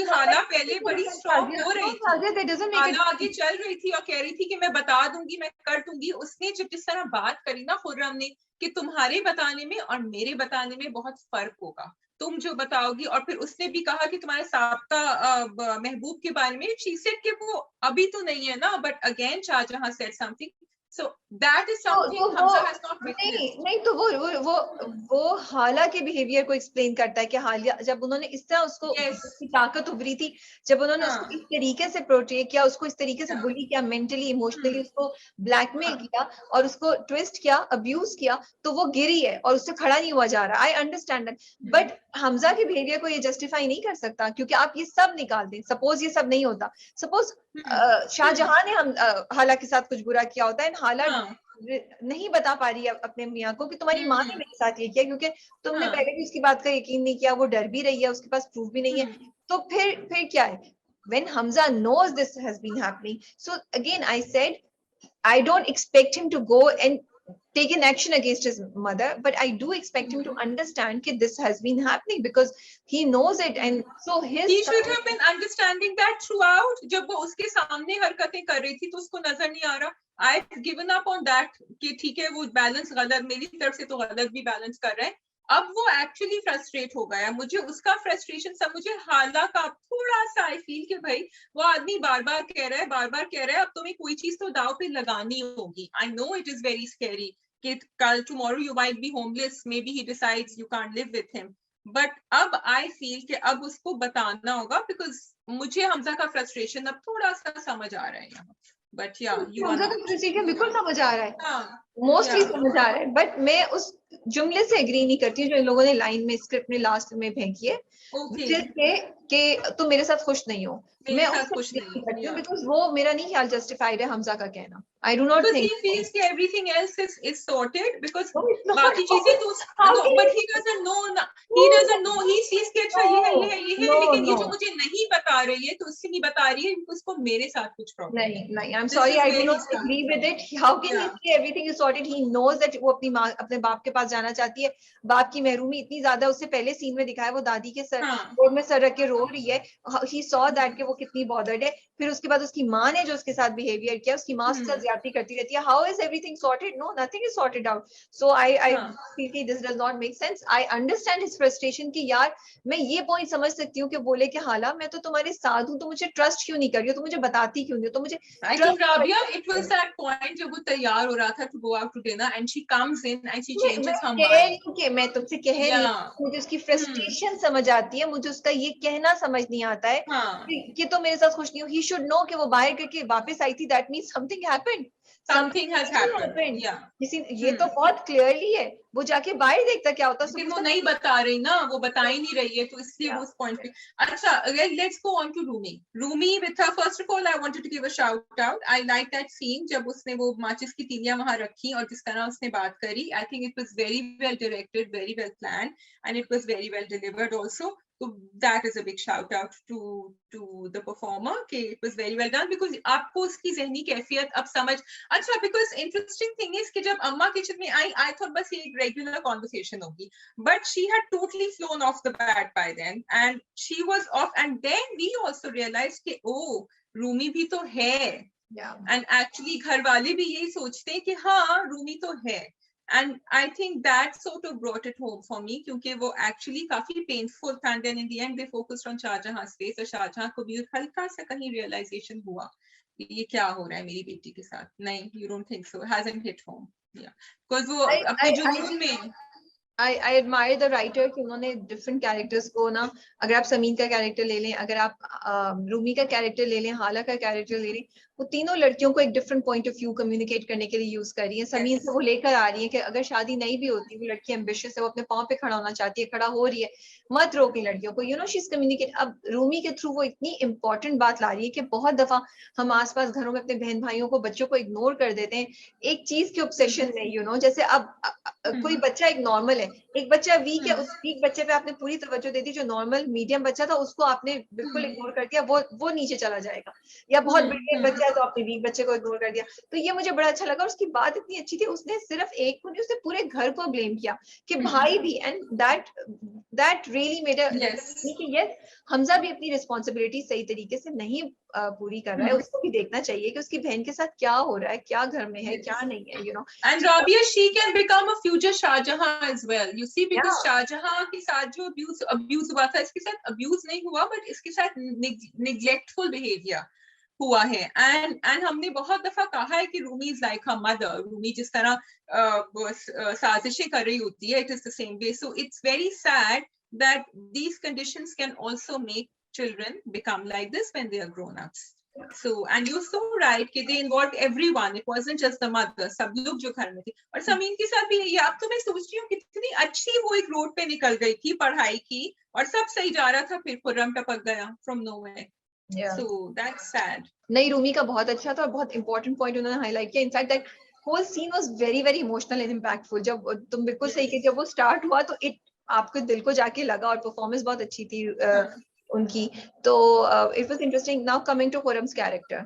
हाला पहले बड़ी स्ट्रॉन्ग हो रही थी, हाला आगे चल रही थी और कह रही थी कि मैं बता दूंगी, मैं कर दूंगी। उसने जब जिस तरह बात करी ना खुर्रम ने कि तुम्हारे बताने में और मेरे बताने में बहुत फर्क होगा, तुम जो बताओगी, और फिर उसने भी कहा कि तुम्हारे साबका महबूब के बारे में, शी सेड कि वो अभी तो नहीं है ना, but again Shahjahan said something, So that is something तो Hamza has not नहीं witnessed. नहीं, तो वो हाला के बिहेवियर को एक्सप्लेन करता है कि हालिया जब उन्होंने इस तरह उसको Yes. उसकी ताकत उभरी थी, जब उन्होंने उसको हाँ. इस तरीके से पोर्ट्रे किया, उसको इस तरीके से Yeah. बुली किया, मेंटली इमोशनली उसको ब्लैकमेल हाँ. किया और उसको ट्विस्ट किया, अब्यूज किया, तो वो गिरी है और उससे खड़ा नहीं हुआ जा रहा. I understand that, but Hamza के बिहेवियर को ये जस्टिफाई नहीं कर सकता, क्योंकि आप ये सब निकाल दें, सपोज ये सब नहीं होता, सपोज शाहजहां ने हम हाला के साथ कुछ बुरा किया होता है, हाला हाँ. नहीं बता पा रही है अपने मियाँ को कि तुम्हारी माँ ने मेरे साथ ये किया, क्योंकि तुमने हाँ. पहले भी उसकी बात का यकीन नहीं किया, वो डर भी रही है, उसके पास प्रूफ भी नहीं है, तो फिर क्या है? When Hamza knows this has been happening, so again I said I don't expect him to go and take an action against his mother, but I do expect him to understand that this has been happening because he knows it, and so he should have been understanding that throughout. जब वो उसके सामने हरकतें कर रही थी तो उसको नजर नहीं आ रहा. I've given up on that कि ठीक है वो बैलेंस गलत, मेरी तरफ से तो गलत भी बैलेंस कर रहे हैं. अब वो एक्चुअली फ्रस्ट्रेट हो गया, मुझे उसका फ्रस्ट्रेशन सब, मुझे हाला का थोड़ा सा आई फील कि भाई वो आदमी बार बार कह रहा है अब तुम्हें कोई चीज तो दाव पे लगानी होगी. I know it is very scary कि कल tomorrow you might be homeless, may be he decides you can't live with him, but अब आई फील कि अब उसको बताना होगा, बिकॉज मुझे हमजा का फ्रस्ट्रेशन अब थोड़ा सा समझ आ रहा है यहाँ. बट या हमजा का फ्रस्ट्रेशन बिल्कुल समझ आ रहा है, हाँ, मोस्टली समझ आ रहा है, बट मैं उस जुमले से एग्री नहीं करती हूँ जो इन लोगों ने लाइन में स्क्रिप्ट में लास्ट में फेंकी है, कि तुम मेरे साथ खुश नहीं हो. मैं उससे खुश नहीं करती हूँ, बिकॉज वो मेरा नहीं ख्याल जस्टिफाइड है हमजा का कहना. I do not think he feels कि everything else is sorted because बाकी चीजें तो but he doesn't know, he sees कि अच्छा ये है लेकिन ये जो मुझे नहीं बता रही है तो उससे नहीं बता रही है, उसको मेरे साथ कुछ प्रॉब्लम नहीं. I'm sorry, I do not agree with it. How can he say everything is sorted? He knows that वो अपनी माँ अपने बाप के पास जाना चाहती है, बाप की महरूमी इतनी ज्यादा, उससे पहले सीन में दिखाया वो दादी के सर गोद में सर रख के रो रही है. He saw that कि वो कितनी bothered है. फिर उसके बाद उसकी माँ ने जो उसके साथ बिहेवियर किया, उसकी माँ उसके साथ ज्यादती करती रहती है. How is everything sorted? No, nothing is sorted out. So I feel this does not make sense. I understand his frustration कि यार मैं ये पॉइंट समझ सकती हूँ कि बोले कि हाला मैं तो तुम्हारे साथ हूँ, तो मुझे ट्रस्ट क्यों नहीं कर रही हो, तो मुझे बताती क्यों नहीं हो, तो मुझे I think Rabia, it was that point जब वो तैयार हो रहा था to go out to dinner and she comes in and she changes her mind. मैं तुमसे कह रही हूँ, मुझे उसकी फ्रस्ट्रेशन समझ आती है, मुझे उसका ये कहना समझ नहीं आता है कि तो मेरे साथ खुश नहीं हो. He should know कि वो बाहर करके वापस आई थी, that means something happened. Something has happened. Yeah. ये तो बहुत क्लियरली है, वो जाके बाहर देखता क्या होता है. लेकिन वो नहीं बता रही ना, वो बता ही नहीं रही है, तो इसलिए वो उस पॉइंट पे. अच्छा, let's go on to Rumi with her. First of all, I wanted to give a shout out. I like that scene जब उसने वो माचिस की तीलियां वहां रखी और जिस तरह उसने बात करी. I think it was very well directed, very well planned, and it was very well delivered also. So that is a big shout out to the performer कि it was very well done, because आपको उसकी ज़हनी कैफियत अब समझ. अच्छा, because interesting thing is कि जब अम्मा किचन में आई, I thought बस ये एक regular conversation होगी, but she had totally flown off the bat by then, and she was off, and then we also realized कि oh, रूमी भी तो है. And actually घर वाले भी यही सोचते हैं कि हाँ रूमी तो है. And I think that sort of brought it home for me, क्योंकि वो actually काफी painful था, and then in the end they focused on शाहजहां's face, और शाहजहां को भी हल्का सा कहीं realization हुआ कि ये क्या हो रहा है मेरी बेटी के साथ. नहीं, you don't think so? It hasn't hit home. Yeah, because वो अपने जुनून में. I admire the writer कि उन्होंने different characters को ना, अगर आप समीन का कैरेक्टर ले लें, अगर आप रूमी का कैरेक्टर ले लें, हाला का कैरेक्टर ले लें, वो तीनों लड़कियों को एक different point of view communicate करने के लिए यूज कर रही है. समीन से वो लेकर आ रही है कि अगर शादी नहीं भी होती, वो लड़की एम्बिशियस है, वो अपने पाँव पे खड़ा होना चाहती है, खड़ा हो रही है, मत रोकें लड़कियों को, you know she is communicate. अब रूमी के थ्रू वो इतनी इंपॉर्टेंट बात ला रही है कि बहुत दफा हम आसपास घरों में अपने बहन भाइयों को, बच्चों को इग्नोर कर देते हैं एक चीज के ऑब्सेशन में, यू नो. जैसे अब कोई बच्चा एक नॉर्मल है, एक बच्चा वीक है, उस वीक बच्चे पे आपने पूरी तवज्जो दे दी. जो नॉर्मल मीडियम बच्चा था उसको आपने बिल्कुल इग्नोर कर दिया, वो नीचे चला जाएगा. या बहुत बड़े बच्चा है तो आपने वीक बच्चे को इग्नोर कर दिया. तो ये मुझे बड़ा अच्छा लगा. उसकी बात इतनी अच्छी थी, उसने सिर्फ एक को नहीं, उसने पूरे घर को ब्लेम किया कि भाई भी. एंड दैट रियली मेड कि यस, हमजा भी अपनी रिस्पॉन्सिबिलिटी सही तरीके से नहीं पूरी कर रहा है. उसको भी देखना चाहिए कि उसकी बहन के साथ क्या हो रहा है, क्या घर में है, क्या नहीं है, you know. And Rabia, she can become a future Shahjahan as well. You see, because Shahjahan के साथ जो abuse हुआ था, इसके साथ abuse नहीं हुआ, but इसके साथ neglectful behavior. हुआ है। एंड हमने बहुत दफा कहा है कि Rumi is like her mother, Rumi जिस तरह साजिशें कर रही होती है, it is the same way. So it's very sad that these conditions can also make children become like this when they are grown ups. So, and you're so right कि they involved everyone, it wasn't just the mother, सब लोग जो घर में थे। और समीन के साथ भी यही। अब तो मैं सोच रही हूँ कितनी अच्छी वो एक रोड पे निकल गई थी, पढ़ाई की, और सब सही जा रहा था, फिर खुर्रम टपक गया from nowhere. Yeah. So that's sad. नहीं, रूमी का बहुत अच्छा था और बहुत इंपॉर्टेंट पॉइंट उन्होंने हाईलाइट किया। In fact that whole scene was very very emotional and impactful. जब तुम बिल्कुल सही कि जब वो स्टार्ट हुआ तो इट आपके दिल को जाके लगा, और परफॉर्मेंस बहुत अच्छी थी उनकी। तो it was interesting. Now coming to Khurram's character,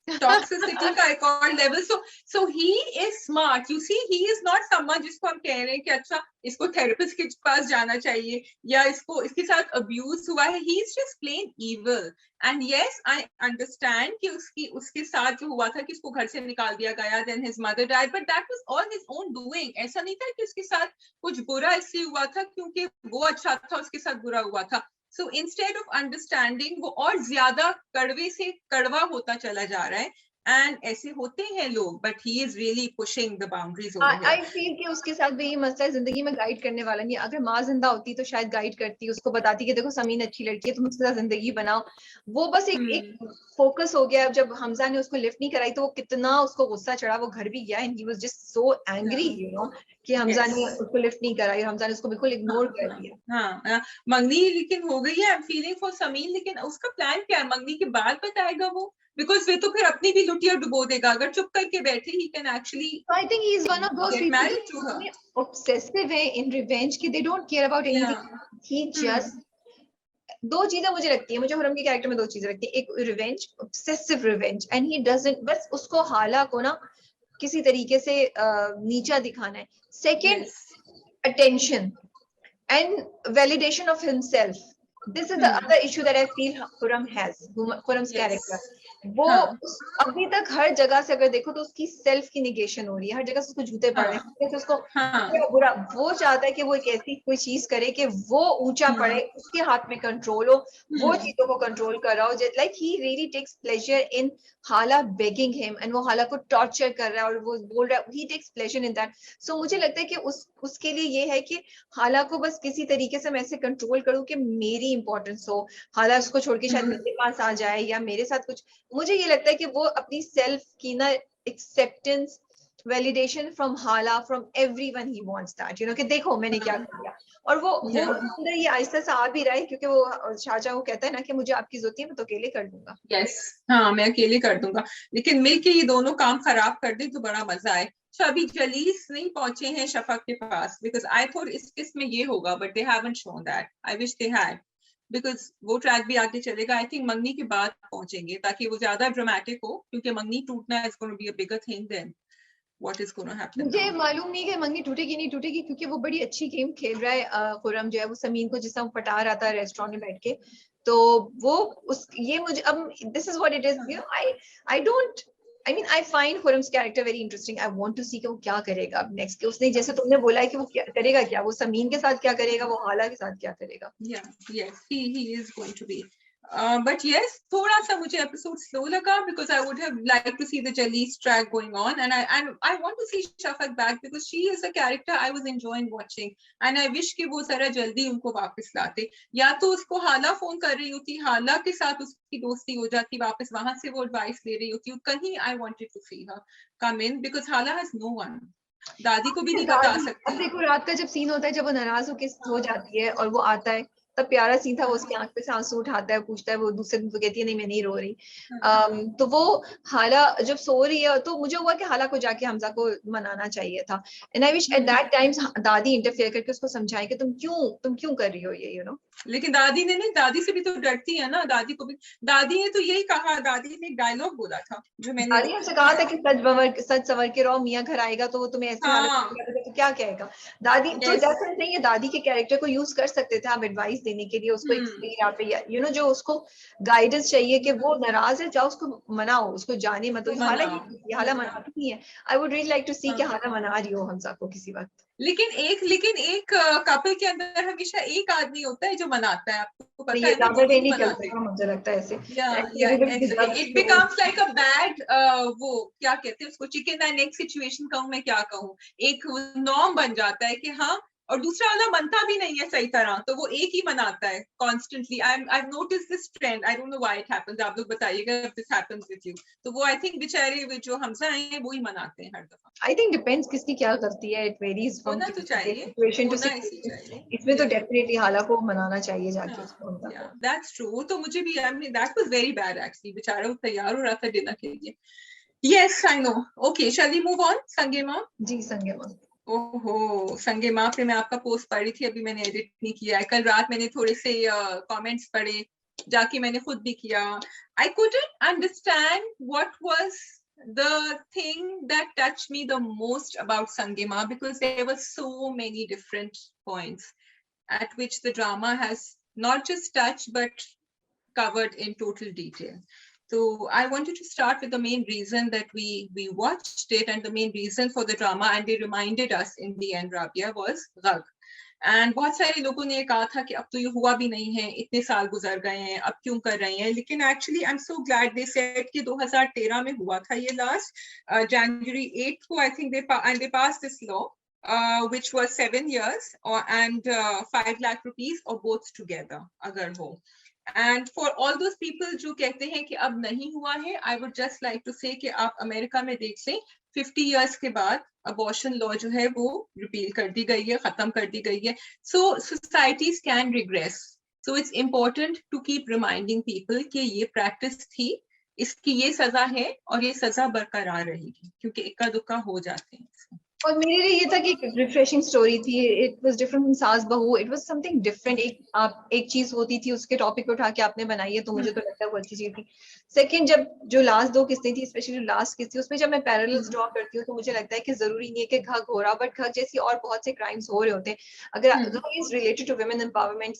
toxicity का एक और level. So he is smart, you see, he is not someone जिसको हम कह रहे हैं कि अच्छा इसको थेरेपिस्ट के पास जाना चाहिए या इसको इसके साथ अब्यूज हुआ है। He is just plain evil. And yes, I understand कि उसके साथ जो हुआ था कि उसको घर से निकाल दिया गया, then his mother died, but that was all his own doing. ऐसा नहीं था कि उसके साथ कुछ बुरा इसलिए हुआ था क्योंकि वो अच्छा था, उसके साथ बुरा हुआ था। So instead of understanding, वो और ज्यादा कड़वे से कड़वा होता चला जा रहा है। एंड ऐसे होते हैं लोग, but he is really pushing the boundaries over here. I feel कि उसके साथ भी ये मसला है, जिंदगी में गाइड करने वाला नहीं। अगर माँ जिंदा होती तो शायद गाइड करती, उसको बताती कि देखो समीन अच्छी लड़की है, तुम उसके साथ जिंदगी बनाओ। वो बस एक फोकस हो गया। जब हमजा ने उसको लिफ्ट नहीं कराई तो वो कितना उसको गुस्सा चढ़ा, वो घर भी गया and he was just so angry, you know, कि हमजा ने उसको लिफ्ट नहीं कराई और हमजा ने उसको बिल्कुल इग्नोर कर दिया। हाँ, मंगनी लेकिन हो गई है। I am feeling for Sameen, लेकिन उसका प्लान क्या है? मंगनी के बाद बताएगा वो, बिकॉज वे तो फिर अपनी भी लुटिया डुबो देगा। अगर चुप करके बैठे, he can actually I think he is one of those people जो ऑब्सेसिव है इन रिवेंज कि they don't care about anything. He just, दो चीजें मुझे लगती है, मुझे खुर्रम के कैरेक्टर में दो चीजें लगती है। एक revenge, obsessive revenge, and he doesn't, बस उसको हाला को ना किसी तरीके से नीचा दिखाना है। Second, attention and validation of himself. This is the other issue that I feel Khurram has, Khurram's character. वो अभी तक हर जगह से अगर देखो तो उसकी सेल्फ की निगेशन हो रही है, हर जगह से उसको जूते पड़ रहे हैं, उसको बुरा। वो चाहता है कि वो एक ऐसी कोई चीज करे कि वो ऊंचा पड़े, उसके हाथ में कंट्रोल हो, वो चीजों को कंट्रोल कर रहा हो। Like he really takes pleasure in हाला बेगिंग हिम, एंड वो हाला को टॉर्चर कर रहा है और वो बोल रहा है, ही टेक्स प्लेजर इन दैट। सो मुझे लगता है कि उसके लिए ये है कि हाला को बस किसी तरीके से मैं ऐसे कंट्रोल करूं कि मेरी इंपॉर्टेंस हो, हाला उसको छोड़ के शायद मेरे पास आ जाए या मेरे साथ कुछ। मुझे ये लगता है कि वो अपनी सेल्फ की ना एक्सेप्टेंस, वैलिडेशन फ्रॉम हाला, from everyone, he wants that, you know, कि देखो मैंने क्या किया। और वो अंदर ये आहिस्ता सा आ भी रहा है, क्योंकि वो शाहजहां को कहता है ना कि मुझे आपकी जरूरत है, मैं तो अकेले कर दूंगा। यस, हाँ, मैं अकेले कर दूंगा, लेकिन मिलके ये दोनों काम खराब कर दे तो बड़ा मजा आए। अच्छा, अभी जलीस नहीं पहुंचे हैं शफक के पास, बिकॉज आई थॉट इस किस्त में ये होगा, but they haven't shown that. I wish they had, because वो ट्रैक भी आगे चलेगा। आई थिंक मंगनी के बाद पहुंचेंगे ताकि वो ज्यादा ड्रामेटिक हो, क्योंकि मंगनी टूटना is going to be a bigger thing than what is going to happen. मुझे मालूम नहीं कि मंगनी टूटेगी नहीं टूटेगी, क्योंकि वो बड़ी अच्छी गेम खेल रहा है खुर्रम जो है, वो समीन को जिस तरह पटा रहा था रेस्टोरेंट में बैठ के। तो वो ये मुझे अब this is what it is, you know, I don't, I mean, I find Khurram's character very interesting. I want to see कि वो क्या करेगा अब नेक्स्ट, कि उसने जैसे तुमने बोला है कि वो क्या करेगा, क्या वो समीन के साथ क्या करेगा, वो हाला के साथ क्या करेगा। Yes, he is going to be. But yes, थोड़ा सा मुझे एपिसोड स्लो लगा, because I would have liked to see the Jalees track going on, and I want to see Shafak back because she is a character I was enjoying watching, and I wish कि वो जरा जल्दी उनको वापस लाते, या तो उसको हाला फोन कर रही होती, हाला के साथ उसकी दोस्ती हो जाती वापस, वहां से वो एडवाइस ले रही होती कहीं। I wanted to see her come in because हाला has no one. दादी को भी नहीं बता सकती। अब देखो रात का जब सीन होता है, जब वो नाराज हो जाती है और वो आता है, तब प्यारा सीन था, वो उसकी आंख पे से आंसू उठाता है, पूछता है, वो दूसरे दिन तो कहती है नहीं मैं नहीं रो रही। तो वो हाला जब सो रही है तो मुझे हुआ कि हाला को जाके हमजा को मनाना चाहिए था, and I wish at that times दादी इंटरफेयर करके उसको समझाए कि तुम क्यों कर रही हो ये, यू नो। लेकिन दादी ने नहीं, दादी से भी तो डरती है ना, दादी को भी, दादी ने तो यही कहा, दादी ने डायलॉग बोला था जो मैंने, दादी ने कहा था कि सच सवर के रहो, मियाँ घर आएगा तो वो तुम्हें ऐसे हालत में तो क्या कहेगा? दादी तो Yes. डेफिनेटली नहीं है, दादी के कैरेक्टर को यूज कर सकते थे आप एडवाइस देने के लिए उसको, या पे जो उसको गाइडेंस चाहिए कि वो नाराज है, जाओ उसको मनाओ, उसको जाने मत दो। हाला मनाती नहीं है। I would really like to see कि हाला मना रही हो हमजा को किसी वक्त। लेकिन एक कपल के अंदर हमेशा एक आदमी होता है जो मनाता है, आपको पता ये है ना, ज्यादा दोनों नहीं मनाते हैं। मुझे लगता है ऐसे। It becomes like a bad, वो क्या कहते हैं उसको, चिकन एंड एग सिचुएशन कहूँ मैं, क्या कहूँ, एक नॉर्म बन जाता है कि हाँ, और दूसरा वाला मनता भी नहीं है सही तरह, तो वो एक ही मनाता है constantly. I notice this trend, I don't know why it happens, आप लोग बताइएगा if this happens with you. तो वो आई थिंक बेचारे जो हमजा हैं वो ही मनाते हैं हर दफा। आई थिंक डिपेंड्स किसकी क्या करती है, इट वेरीज फ्रॉम होना तो चाहिए, सिचुएशन टू होना इसी सिचुएशन। चाहिए। इसमें तो Yeah. डेफिनेटली हाला को मनाना चाहिए जाके उसको, उनका Yeah, को। that's true. तो मुझे भी, I mean, that was very bad actually. बेचारा वो तैयार हो रहा था डिनर के लिए। Yes, I know. Okay, shall we move on? संगे माँ। जी संगे माँ। ओहो, संगे माँ पे मैं आपका पोस्ट पढ़ी थी, अभी मैंने एडिट नहीं किया है। कल रात मैंने थोड़े से कमेंट्स पढ़े, जाके मैंने खुद भी किया। I couldn't understand what was the thing that touched me the most about Sange Ma, because there were so many different points at which the drama has not just touched but covered in total detail. So I wanted to start with the main reason that we watched it, and the main reason for the drama, and they reminded us in the end, Rabia, was Ghag. And बहुत सारे लोगों ने कहा था कि अब तो ये हुआ भी नहीं है, इतने साल गुजर गए हैं, अब क्यों कर रहे हैं, लेकिन actually I am so glad they said कि 2013 में हुआ था ये लास्ट, जनवरी 8 को I think they pass this law which was 7 years and 5 lakh rupees or both together अगर हो। And for all those people जो कहते हैं कि अब नहीं हुआ है, I would just like to say कि आप अमेरिका में देख लें, 50 years के बाद अबॉर्शन लॉ जो है वो रिपील कर दी गई है, खत्म कर दी गई है। So societies can regress. So it's important to keep reminding people कि ये प्रैक्टिस थी, इसकी ये सजा है और ये सजा बरकरार रहेगी, क्योंकि इक्का दुक्का हो जाते हैं। और मेरे लिए ये था कि एक रिफ्रेशिंग स्टोरी थी, इट वाज डिफरेंट फ्रॉम सास बहू, इट वाज समथिंग डिफरेंट। एक चीज होती थी, उसके टॉपिक उठा के आपने बनाई है, तो मुझे तो लगता है वो अच्छी चीज थी। सेकंड, जब जो लास्ट 2 किस्तें थी, स्पेशली लास्ट किस्त थी, उसमें जब मैं पैरेलल्स ड्रॉ करती हूँ तो मुझे लगता है कि जरूरी नहीं है कि घग हो रहा, बट घग जैसी और बहुत से क्राइम्स हो रहे होते हैं। अगर घग is related to women empowerment,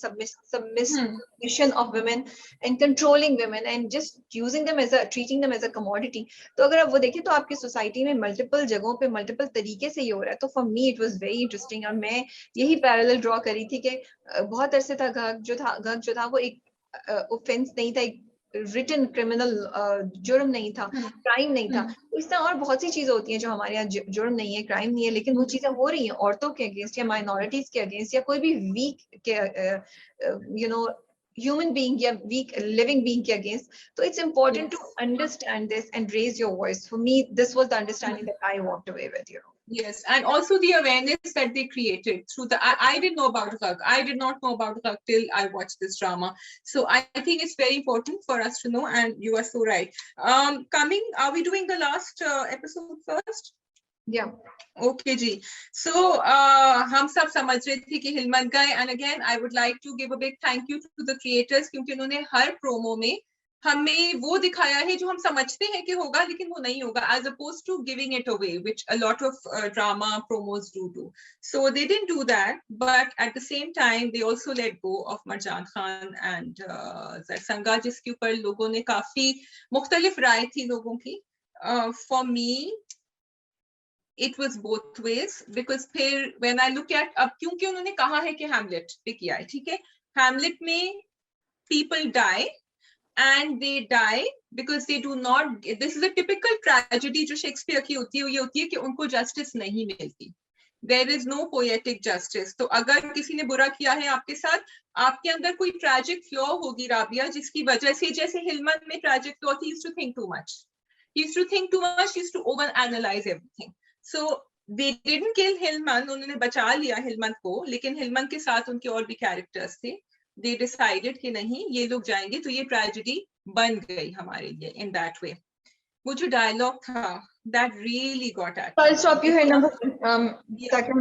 submission of women and controlling women and just using them as a treating them as a commodity, तो अगर आप वो देखें तो आपकी सोसाइटी में मल्टीपल जगहों पे मल्टीपल तरीके से ये हो रहा है। तो for me it was very interesting, और मैं यही पैरेलल ड्रॉ करी थी कि बहुत अरसे तक घग जो था वो एक ऑफेंस नहीं था, एक रिटन क्रिमिनल जुर्म नहीं था, क्राइम नहीं था। इस तरह और बहुत सी चीजें होती हैं जो हमारे यहाँ जुर्म नहीं है, क्राइम नहीं है, लेकिन वो चीजें हो रही हैं औरतों के अगेंस्ट या माइनॉरिटीज के अगेंस्ट या कोई भी वीक के human being या weak living being के against. So it's important to understand this and raise your voice. For me, this was the understanding that I walked away with, you know. Yes, and also the awareness that they created through the, I didn't know about Ghag. I did not know about Ghag till I watched this drama. So I think it's very important for us to know, and you are so right. Are we doing the last episode first? Yeah. Okay, ji. So हम सब समझ रहे थे कि हिलमत गए, and again I would like to give a big thank you to the creators, क्योंकि उन्होंने हर promo में हमें वो दिखाया है जो हम समझते हैं कि होगा लेकिन वो नहीं होगा, as opposed to giving it away, which a lot of drama promos do. So they didn't do that, but at the same time they also let go of Marjan Khan and Zarsanga, जिसके ऊपर लोगों ने काफी मुख्तलिफ राय थी लोगों की। For me, it was both ways, because फिर when I look at, अब क्योंकि उन्होंने कहा है कि हैमलेट पे किया है, ठीक है, हैमलेट में people die and they die because they do not, this is a typical tragedy जो शेक्सपियर की होती है, ये होती है कि उनको जस्टिस नहीं मिलती, there is no poetic justice. तो अगर किसी ने बुरा किया है आपके साथ, आपके अंदर कोई tragic flaw होगी राबिया, जिसकी वजह से, जैसे हिलमत में tragic flaw थी, used to think too much, used to over analyze everything. So they didn't kill Hilman, उन्होंने बचा लिया हिलमत को, लेकिन हिलमत के साथ उनके और भी कैरेक्टर्स थे। They decided कि नहीं, ये लोग जाएंगे, तो ये ट्रेजेडी बन गई हमारे लिए in that way. वो जो डायलॉग था, that really got at me. I'll stop you here now, ताकि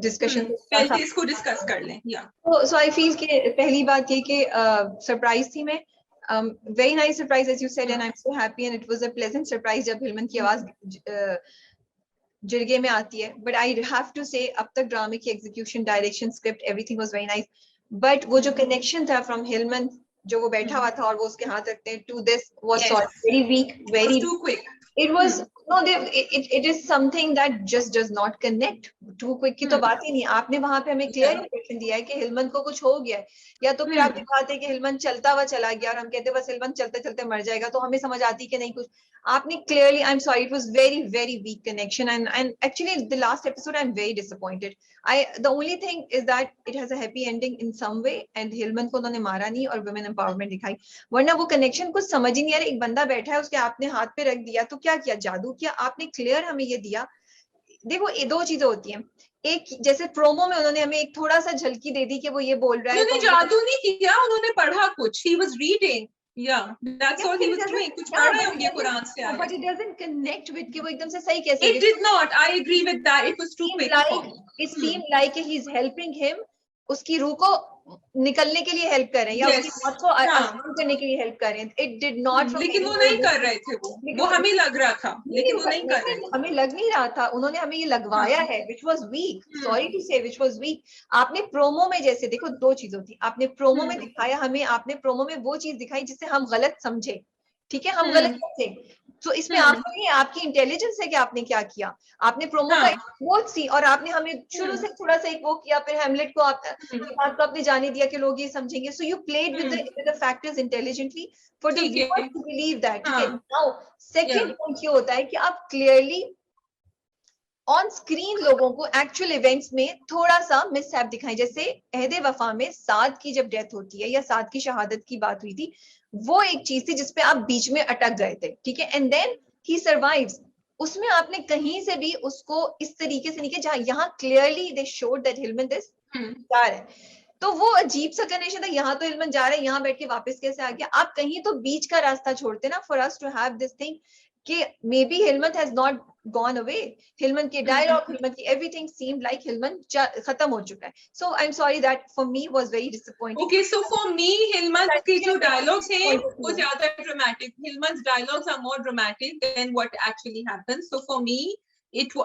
discussion पहले इसको डिस्कस कर लें। Yeah. So I feel कि पहली बात ये कि सरप्राइज थी मैं, very nice surprise as you said, and I'm so happy, and it was a pleasant surprise जब हिलमन की आवाज जिरगे में आती है, बट आई हैव टू से अब तक ड्रामे की execution, direction, script, everything was very nice, but वो जो कनेक्शन था फ्रॉम हिलमन, जो वो बैठा हुआ था और वो उसके हाथ रखते हैं, to this was Yes, very weak, it was very, too quick. it was no they, it is something that just does not connect. too quick की तो बात ही नहीं. आपने वहां पे हमें क्लियर इंप्रेशन दिया है कि हिलमन को कुछ हो गया है, या तो फिर आप दिखाते कि हिलमन चलता हुआ चला गया और हम कहते बस हिलमन चलते चलते मर जाएगा, तो हमें समझ आती कि नहीं कुछ. आपने clearly, I am sorry, it was very very weak connection, and actually the last episode I am very disappointed. I the only thing is that it has a happy ending in some way, and Hillman को उन्होंने मारा नहीं और women empowerment दिखाई, वरना वो connection कुछ समझ ही नहीं आ रहा. एक बंदा बैठा है, उसके आपने हाथ पे रख दिया तो क्या किया, जादू किया आपने. क्लियर हमें ये दिया. देखो ये दो चीजें होती हैं, एक जैसे प्रोमो में उन्होंने हमें एक थोड़ा सा झलकी दे दी कि वो ये बोल रहा है, उन्होंने जादू नहीं किया, उन्होंने पढ़ा कुछ. He was reading. Yeah, that's all he was doing. कुछ पढ़ रहे होंगे कुरान से आए. but it doesn't connect with कि वो एकदम से सही कैसे. It did not. I agree with that. It was too quick for me. It seemed like he's helping him, उसकी रूह को निकलने के लिए हेल्प कर रहे हैं, या उसकी मौत को आसान करने के लिए हेल्प कर रहे हैं. It did not. लेकिन वो नहीं कर रहे थे, वो हमें लग रहा था, लेकिन वो नहीं कर रहे थे. हमें लग नहीं रहा था, उन्होंने हमें ये लगवाया है, which was weak. Sorry to say, which was weak. आपने प्रोमो में जैसे देखो दो चीजों थी, आपने प्रोमो में दिखाया हमें, आपने प्रोमो में वो चीज दिखाई जिससे हम गलत समझे. ठीक है, हम गलत थे, तो इसमें आपका नहीं, आपकी इंटेलिजेंस है कि आपने क्या किया. आपने प्रोमो का वो सी, और आपने हमें शुरू से थोड़ा सा एक वो किया, फिर हेमलेट को आप बात को आपने जाने दिया कि लोग ये समझेंगे. So you played with the factors intelligently for the viewer to believe that. Now second point ये होता है कि आप क्लियरली ऑन स्क्रीन लोगों को एक्चुअल इवेंट्स में थोड़ा सा मिसहैप दिखाएं. जैसे अहदे वफा में साद की जब डेथ होती है या साद की शहादत की बात हुई थी, वो एक चीज थी जिसपे आप बीच में अटक गए थे. ठीक है, एंड देन ही सर्वाइव्स. उसमें आपने कहीं से भी उसको इस तरीके से नहीं किया जहां यहाँ clearly they showed that Hillman this जा रहा है. तो वो अजीब सा कनेक्शन था, यहाँ तो हिलमन जा रहा है, यहाँ बैठ के वापस कैसे आ गया. आप कहीं तो बीच का रास्ता छोड़ते ना, for us to have this thing कि maybe Hilman has not gone away. Hilman के डायलॉग, हिलमन की everything seemed like हिलमन खत्म हो चुका है. So I'm sorry, that for me was very disappointing. Okay, so for me Hillman के जो dialogues हैं वो ज्यादा dramatic. Hilman's dialogues are more dramatic than what actually happened. So for me,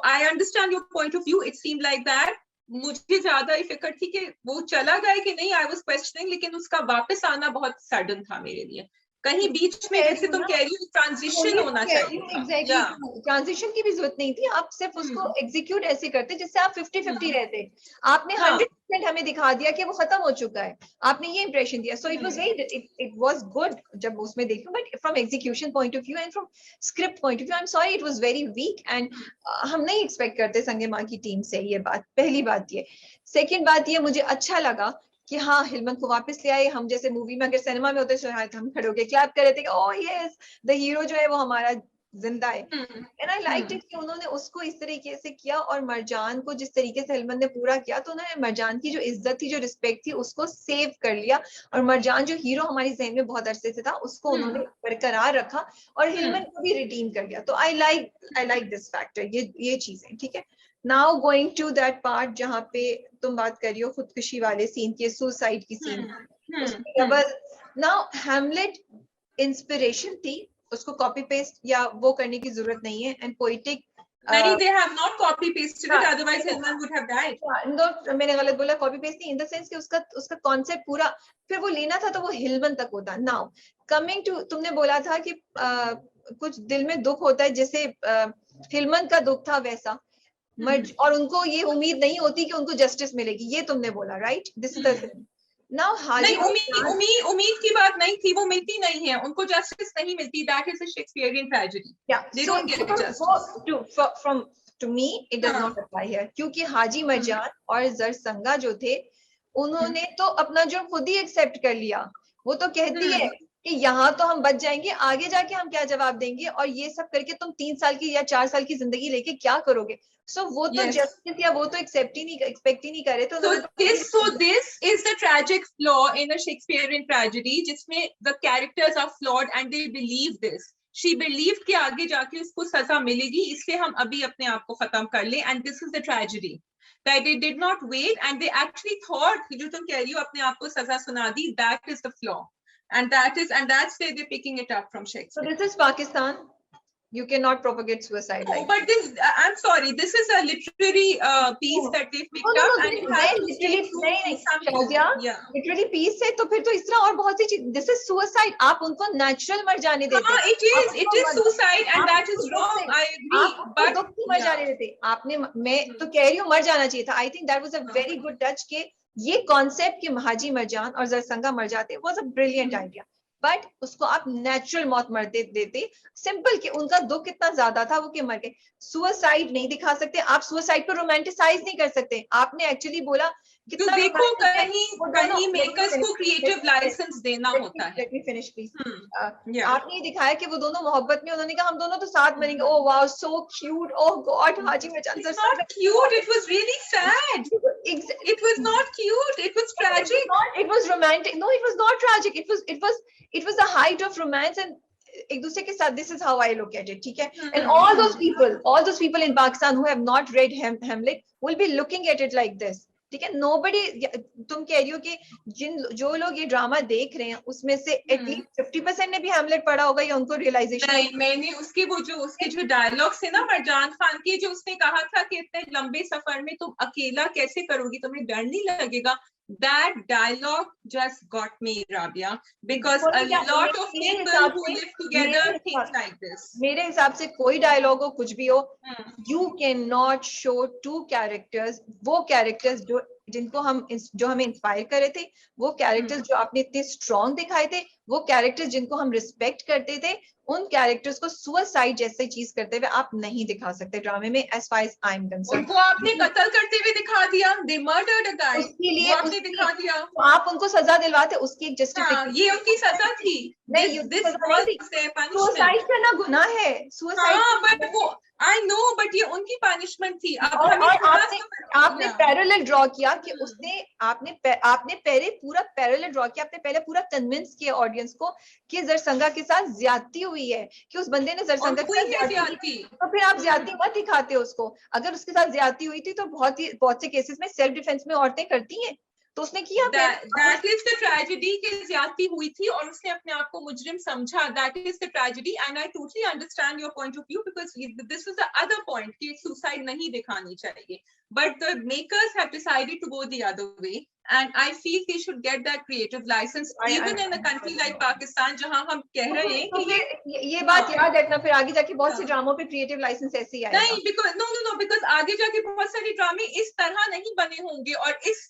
I understand your point of view. It seemed like that. मुझे ज्यादा फिक्र थी कि वो चला गया कि नहीं. I was questioning, लेकिन उसका वापस आना बहुत सडन था मेरे लिए. कहीं बीच में जैसे तुम कह रही हो ट्रांजिशन होना चाहिए. एग्जैक्टली, ट्रांजिशन की भी जरूरत नहीं थी. आप सिर्फ उसको एग्जीक्यूट ऐसे करते जिससे आप 50-50 रहते. आपने 100% हमें दिखा दिया कि वो खत्म हो चुका है, आपने ये इंप्रेशन दिया. सो इट वाज गुड जब उसमें देखूं, but from execution point of view and from script point of view I am sorry, it was very weak. And हम नहीं एक्सपेक्ट करते संगे माँ की टीम से ये बात. पहली बात ये. सेकेंड बात ये, मुझे अच्छा लगा कि हाँ हिलमन को वापस ले आए. हम जैसे मूवी में अगर सिनेमा में होते तो हम खड़े होके क्लैप कर रहे थे कि ओह यस, द हीरो जो है वो हमारा जिंदा है. एंड आई लाइक इट कि उन्होंने उसको इस तरीके से किया, और मरजान को जिस तरीके से हिलमन ने पूरा किया, तो उन्होंने मरजान की जो इज्जत थी, जो रिस्पेक्ट थी, उसको सेव कर लिया. और मरजान जो हीरो हमारी ज़हन में बहुत अरसे से था, उसको उन्होंने बरकरार रखा और हिलमन को भी रिडीम कर दिया. तो आई लाइक दिस फैक्टर, ये चीजें. ठीक है, now going to that part जहाँ पे तुम बात कर रही हो खुदकुशी वाले सीन की, सुसाइड की सीन. नाउ हेमलेट इंस्पिरेशन थी, उसको कॉपी पेस्ट या वो करने की जरूरत नहीं है. एंड पोएटिक नहीं, they have not copy pasted it, otherwise Hilman would have died. No, मैंने गलत बोला. कॉपी पेस्ट नहीं इन द सेंस कि उसका कॉन्सेप्ट पूरा फिर वो लेना था तो वो हिलमन तक होता. नाउ कमिंग टू, तुमने बोला था कि कुछ दिल में दुख होता है, जैसे हिलमन का दुख था वैसा, और उनको ये उम्मीद नहीं होती कि उनको जस्टिस मिलेगी, ये तुमने बोला. Right, this is the now. हाजी उम्मीद की बात नहीं थी, वो मिलती नहीं है, उनको जस्टिस नहीं मिलती. That is a Shakespearean tragedy. They don't get justice. From to me it does not apply here, क्योंकि हाजी मरजान और जरसंगा जो थे, उन्होंने तो अपना जुर्म खुद ही एक्सेप्ट कर लिया. वो तो कहती है कि यहाँ तो हम बच जाएंगे, आगे जाके हम क्या जवाब देंगे, और ये सब करके तुम 3 साल की या 4 साल की जिंदगी लेके क्या करोगे. सो वो तो जस्टिस या वो तो एक्सपेक्ट ही नहीं करे. तो this is the tragic flaw in a Shakespearean tragedy, जिसमें the characters are flawed and they believe this. She believed कि आगे जाके उसको सजा मिलेगी, इसलिए हम अभी अपने आप को खत्म कर ले. And this is the tragedy, that they did not wait and they actually thought कि जो तुम कह रही हो अपने आप को सजा सुना दी. That is the flaw, and that's where they're picking it up from Shakespeare. So this is Pakistan. You cannot propagate suicide like but this, I'm sorry, this is a literary piece that they picked up, and it has to stay true to something. Yeah. Literally piece है, तो फिर तो इस तरह और बहुत सी चीज, this is suicide. आप उनको natural मर जाने देते. हाँ, it is suicide, and that is wrong. I agree. But दुख की मर जाने देते. आपने, मैं तो कह रही हूँ मर जाना चाहिए था. I think that was a very good touch के ये concept कि हाजी मरजान और जरसंगा मर जाते was a brilliant idea. But उसको आप नेचुरल मौत मरते देते. सिंपल कि उनका दुख कितना ज्यादा था वो कि मर गए. सुसाइड नहीं दिखा सकते आप, सुसाइड को रोमांटिसाइज नहीं कर सकते. आपने एक्चुअली बोला तो देखो, कहीं मेकर्स को क्रिएटिव लाइसेंस देना होता है. Let me finish please. आपने ये दिखाया कि वो दोनों मोहब्बत में, उन्होंने कहा हम दोनों तो साथ मरेंगे. Oh wow, so cute. Oh God, Haji Marjan sir. Not cute, it was really sad. It was not cute, it was tragic. It was romantic. No, it was not tragic. It was the height of romance and एक दूसरे के साथ. This is how I look at it. ठीक है. And all those people in Pakistan who have not read Hamlet will be looking at it like this. ठीक है. Nobody, तुम कह रही हो कि जो लोग ये ड्रामा देख रहे हैं उसमें से एटलीस्ट 50% ने भी हैमलेट पढ़ा होगा या उनको रियलाइजेशन. नहीं, मैंने उसके जो डायलॉग थे ना मरजान खान के, जो उसने कहा था कि इतने लंबे सफर में तुम अकेला कैसे करोगी, तुम्हें डर नहीं लगेगा. That dialogue just got me, Rabia, because a lot of people who live together think like this. मेरे हिसाब से कोई डायलॉग हो, कुछ भी हो, you cannot show two characters, वो characters जो हमें इंस्पायर कर रहे थे, वो कैरेक्टर्स जो आपने इतने स्ट्रॉन्ग दिखाए थे, वो कैरेक्टर्स जिनको हम रिस्पेक्ट करते थे, उन कैरेक्टर्स को सुसाइड जैसे चीज करते हुए आप नहीं दिखा सकते ड्रामे में. as far as I'm concerned, उनको आपने कत्ल करते हुए दिखा दिया. They murdered a guy. उसके लिए आपने दिखा दिया. तो आप उनको सजा दिलवाते, उसकी एक जस्टिफिकेशन. ये उनकी सजा थी. सुसाइड करना गुनाह है. सुसाइड, बट वो I know, but ये उनकी पनिशमेंट थी. और आपने पैरेलल ड्रॉ किया कि आपने पहले पूरा पैरेलल ड्रॉ किया. आपने पहले पूरा कन्विंस किया ऑडियंस को कि जरसंगा के साथ ज्यादती हुई है, कि उस बंदे ने जरसंगा के साथ ज्यादती. तो फिर आप ज्यादती मत दिखाते उसको. अगर उसके साथ ज्यादती हुई थी तो बहुत से केसेस में सेल्फ डिफेंस में औरतें करती हैं, तो उसने किया. That is the tragedy कि ज्यादती हुई थी और उसने अपने आप को मुजरिम समझा. That is the tragedy, and I totally understand your point of view, because this was the other point कि suicide नहीं दिखानी चाहिए. But the makers have decided to go the other way, and I feel they should get that creative license, even in a country like Pakistan, जहाँ हम कह रहे हैं कि ये बात याद रखना, फिर आगे जाके बहुत से ड्रामों पे क्रिएटिव लाइसेंस ऐसे ही आएगा. नहीं, because आगे जाके बहुत सारे ड्रामे इस तरह नहीं बने होंगे और इस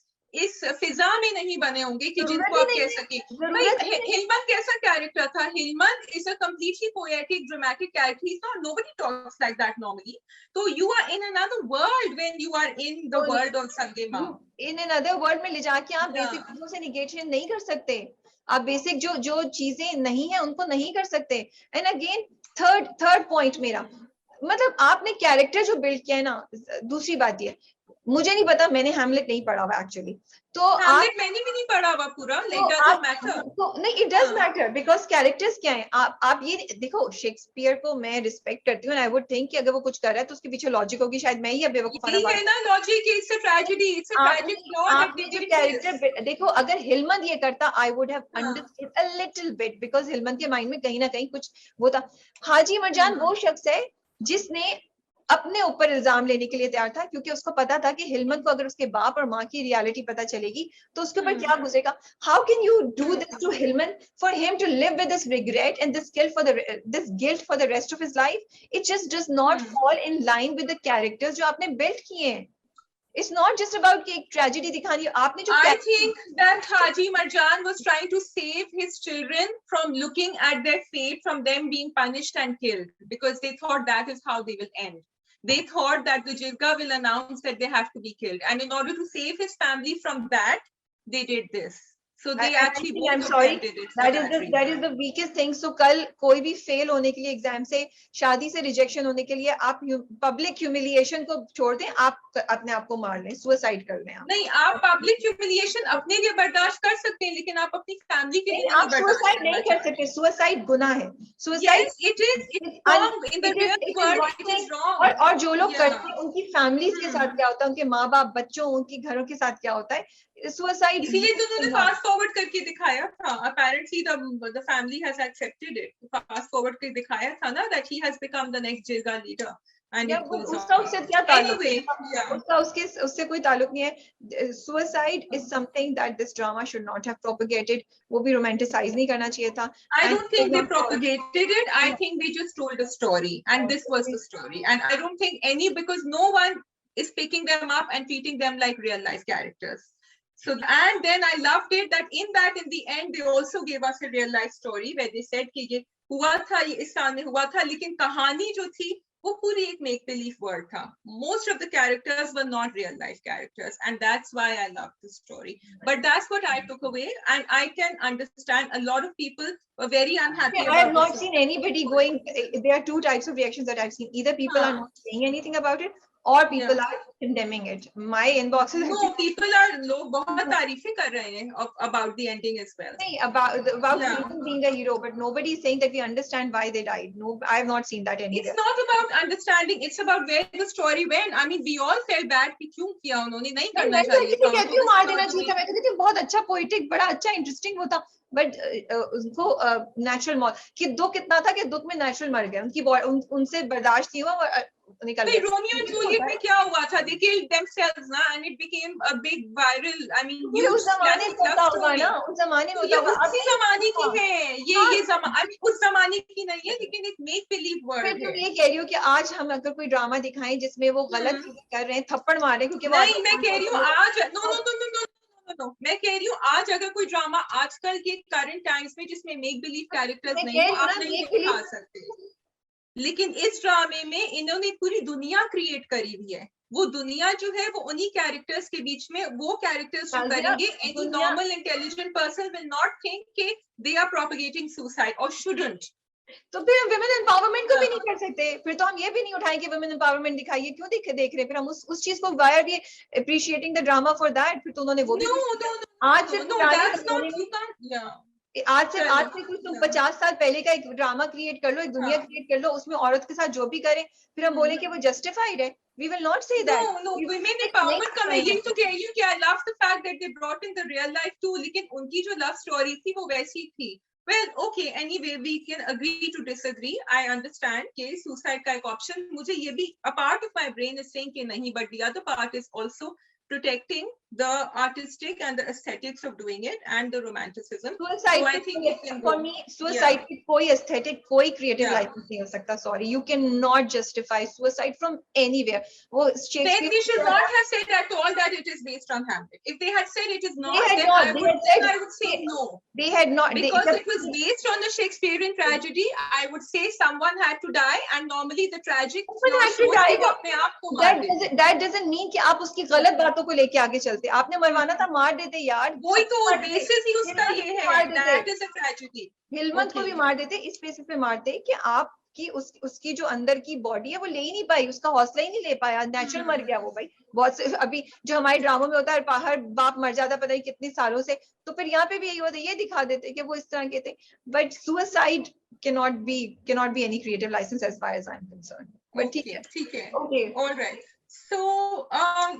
फिजा में नहीं बने होंगे कि जिनको आप कह सके. हिलमन कैसा कैरेक्टर था? Hillman is a completely poetic, dramatic character. He's not, nobody talks like that normally. So you are in another world when you are in the world of Sange Ma. In another world में ले जाके आप basic चीजों से negation नहीं कर सकते. आप बेसिक जो चीजें नहीं है उनको नहीं कर सकते. एंड अगेन थर्ड पॉइंट मेरा, मतलब आपने कैरेक्टर जो बिल्ड किया है ना. दूसरी बात ये, मुझे नहीं पता, मैंने हैमलेट नहीं पढ़ा हुआ एक्चुअली, तो मैंने भी नहीं पढ़ा हुआ पूरा. नहीं, it does matter because characters क्या हैं. आप ये देखो, शेक्सपियर को मैं रिस्पेक्ट करती हूँ. आई वुड थिंक कि अगर वो कुछ कर रहा है तो उसके पीछे लॉजिक होगी. शायद मैं ही अब बेवकूफाना बात है ना. Logic, it's a tragedy, it's a tragic plot. आपने जो कैरेक्टर देखो, अगर हिलमन ये करता, I would have understood a little bit, because Hillman के माइंड में कहीं ना कहीं कुछ वो था. हाजी मरजान वो शख्स है जिसने अपने ऊपर इल्जाम लेने के लिए तैयार था, क्योंकि उसको पता था कि हिलमन को अगर उसके बाप और माँ की रियलिटी पता चलेगी तो उसके ऊपर क्या गुजरेगा. How can you do this to Hillman, for him to live with this regret and this guilt for the rest of his life. It just does not fall in line with the characters जो आपने build किए हैं. It's not just about कि एक tragedy दिखानी है. आपने जो I think that Haji Marjan was trying to save his children from looking at their fate, from them being punished and killed, because they thought that is how they will end. They thought that the Jirga will announce that they have to be killed, and in order to save his family from that, they did this. So they actually both I'm sorry, did it. that is the weakest thing. So कल कोई भी fail होने के लिए exam से, शादी से rejection होने के लिए आप पब्लिक ह्यूमिलिएशन को छोड़ दें, आप अपने आप को मार लें, सुसाइड कर लें. नहीं, आप पब्लिक ह्यूमिलिएशन अपने लिए बर्दाश्त कर सकते हैं, लेकिन आप अपनी फैमिली के लिए आप सुसाइड नहीं कर सकते. सुसाइड गुनाह है. Suicide it's wrong in the real world. It is wrong. और जो लोग करते हैं उनकी फैमिलीज के साथ क्या होता है, उनके माँ बाप, बच्चों, उनके घरों के साथ क्या होता है. सुसाइड, इसीलिए तो उन्होंने फास्ट फॉरवर्ड करके दिखाया था, apparently the family has accepted it. Fast forward करके दिखाया था ना that he has become the next Jirga leader. And या it goes उसका on. उससे क्या ताल्लुक Anyway, है? yeah. उसका उससे कोई ताल्लुक नहीं है. Suicide is something that this drama should not have propagated. वो भी romanticize नहीं करना चाहिए था. I And don't think they not- propagated it. I think they just told a story, and this was the story. And I don't think because no one is picking them up and treating them like real life characters. So, and then I loved it that in the end, they also gave us a real life story where they said कि ये हुआ था, ये इस साल में हुआ था, लेकिन कहानी जो थी वो पूरी एक make believe world था. Most of the characters were not real life characters, and that's why I loved the story. But that's what I took away, and I can understand a lot of people were very unhappy. I have not seen anybody going. There are two types of reactions that I've seen. Either people are not saying anything about it, or people are condemning it. My inbox is no, people are लोग बहुत तारीफें कर रहे हैं about the ending as well. About Freedom being a hero, but nobody is saying that we understand why they died. No, I have not seen that anywhere. It's not about understanding. It's about where the story went. I mean, we all felt bad कि क्यों किया उन्होंने, नहीं करना चाहिए था. मैं कहती हूँ मार देना चाहिए था. मैं कहती हूँ बहुत अच्छा पोएटिक, बड़ा अच्छा इंटरेस्टिंग होता. बट उनको नेचुरल मौत कि दुख इतना था कि दुख में नेचुरल मर गए. उनकी उनसे बर्दाश्त नहीं हुआ, निकल गए. रोमियो एंड जूलियट में क्या हुआ था? They killed themselves ना, and it became a big viral. I mean, उस जमाने में होता होगा ना, उस जमाने में होता होगा. उसी जमाने की है ये जमाने. I mean, उस जमाने की नहीं है, लेकिन एक make believe world है. मैं ये कह रही हूँ कि आज हम अगर कोई ड्रामा दिखाएं जिसमें वो गलत चीजें कर रहे हैं, थप्पड़ मार रहे हैं, क्योंकि नहीं, मैं कह रही हूँ आज no, मैं कह रही हूँ आज अगर कोई ड्रामा आजकल के करंट टाइम्स में जिसमें मेक बिलीव कैरेक्टर्स नहीं हो, आप नहीं दिखा सकते. लेकिन इस ड्रामे में इन्होंने पूरी दुनिया क्रिएट करी हुई है. वो दुनिया जो है वो उन्हीं कैरेक्टर्स के बीच में वो कैरेक्टर्स जो करेंगे. Any normal intelligent person will not think कि दे आर प्रोपगेटिंग सुसाइड और शुडंट. तो फिर हम विमेन एम्पावरमेंट को भी नहीं कर सकते. फिर तो हम ये भी नहीं उठाएं कि विमेन एम्पावरमेंट दिखाइए. क्यों देख रहे हैं? फिर हम उस चीज को why are we appreciating the drama for that? फिर तो उन्होंने वो भी आज से कुछ तुम 50 साल पहले का एक ड्रामा क्रिएट कर लो, एक दुनिया क्रिएट कर लो, उसमें औरत के साथ जो भी करें, फिर हम बोले कि वो जस्टिफाइड है. We will not say that. No, women empowerment का मैं यही तो कह रही हूँ कि I love the fact that they brought in the real life too. लेकिन उनकी जो love story थी वो वैसी थी. Well, okay, anyway, we can agree to disagree. I understand कि suicide का एक option. मुझे ये भी a part of my brain is saying कि नहीं, but the other part is also protecting the artistic and the aesthetics of doing it and the romanticism. Suicide, so I think for me, suicide with कोई aesthetic, कोई creative license नहीं हो सकता. Sorry, you cannot justify suicide from anywhere. वो Then they should not have said at all that it is based on Hamlet. If they had said it is not, then I would say no. They had not, because it was based on the Shakespearean tragedy. I would say someone had to die, and normally the tragic. That doesn't mean कि आप उसकी गलत बातों को लेके आगे चलते. आपने मरवाना था, मार देते यार. वही तो बेसिस ही उसका ये है. That is a tragedy. हिलमत को भी मार देते. इस बेसिस पे मारते कि आप कि उसकी जो अंदर की बॉडी है वो ले ही नहीं पाई, उसका हौसला ही नहीं ले पाया, नेचुरल मर गया वो. भाई बहुत से अभी जो हमारे ड्रामों में होता है, हर बाप मर जाता पता नहीं कितनी सालों से, तो फिर यहाँ पे भी यही होता है, ये दिखा देते कि वो इस तरह के थे. But suicide cannot be any creative license as far as I'm concerned. But okay, all right. So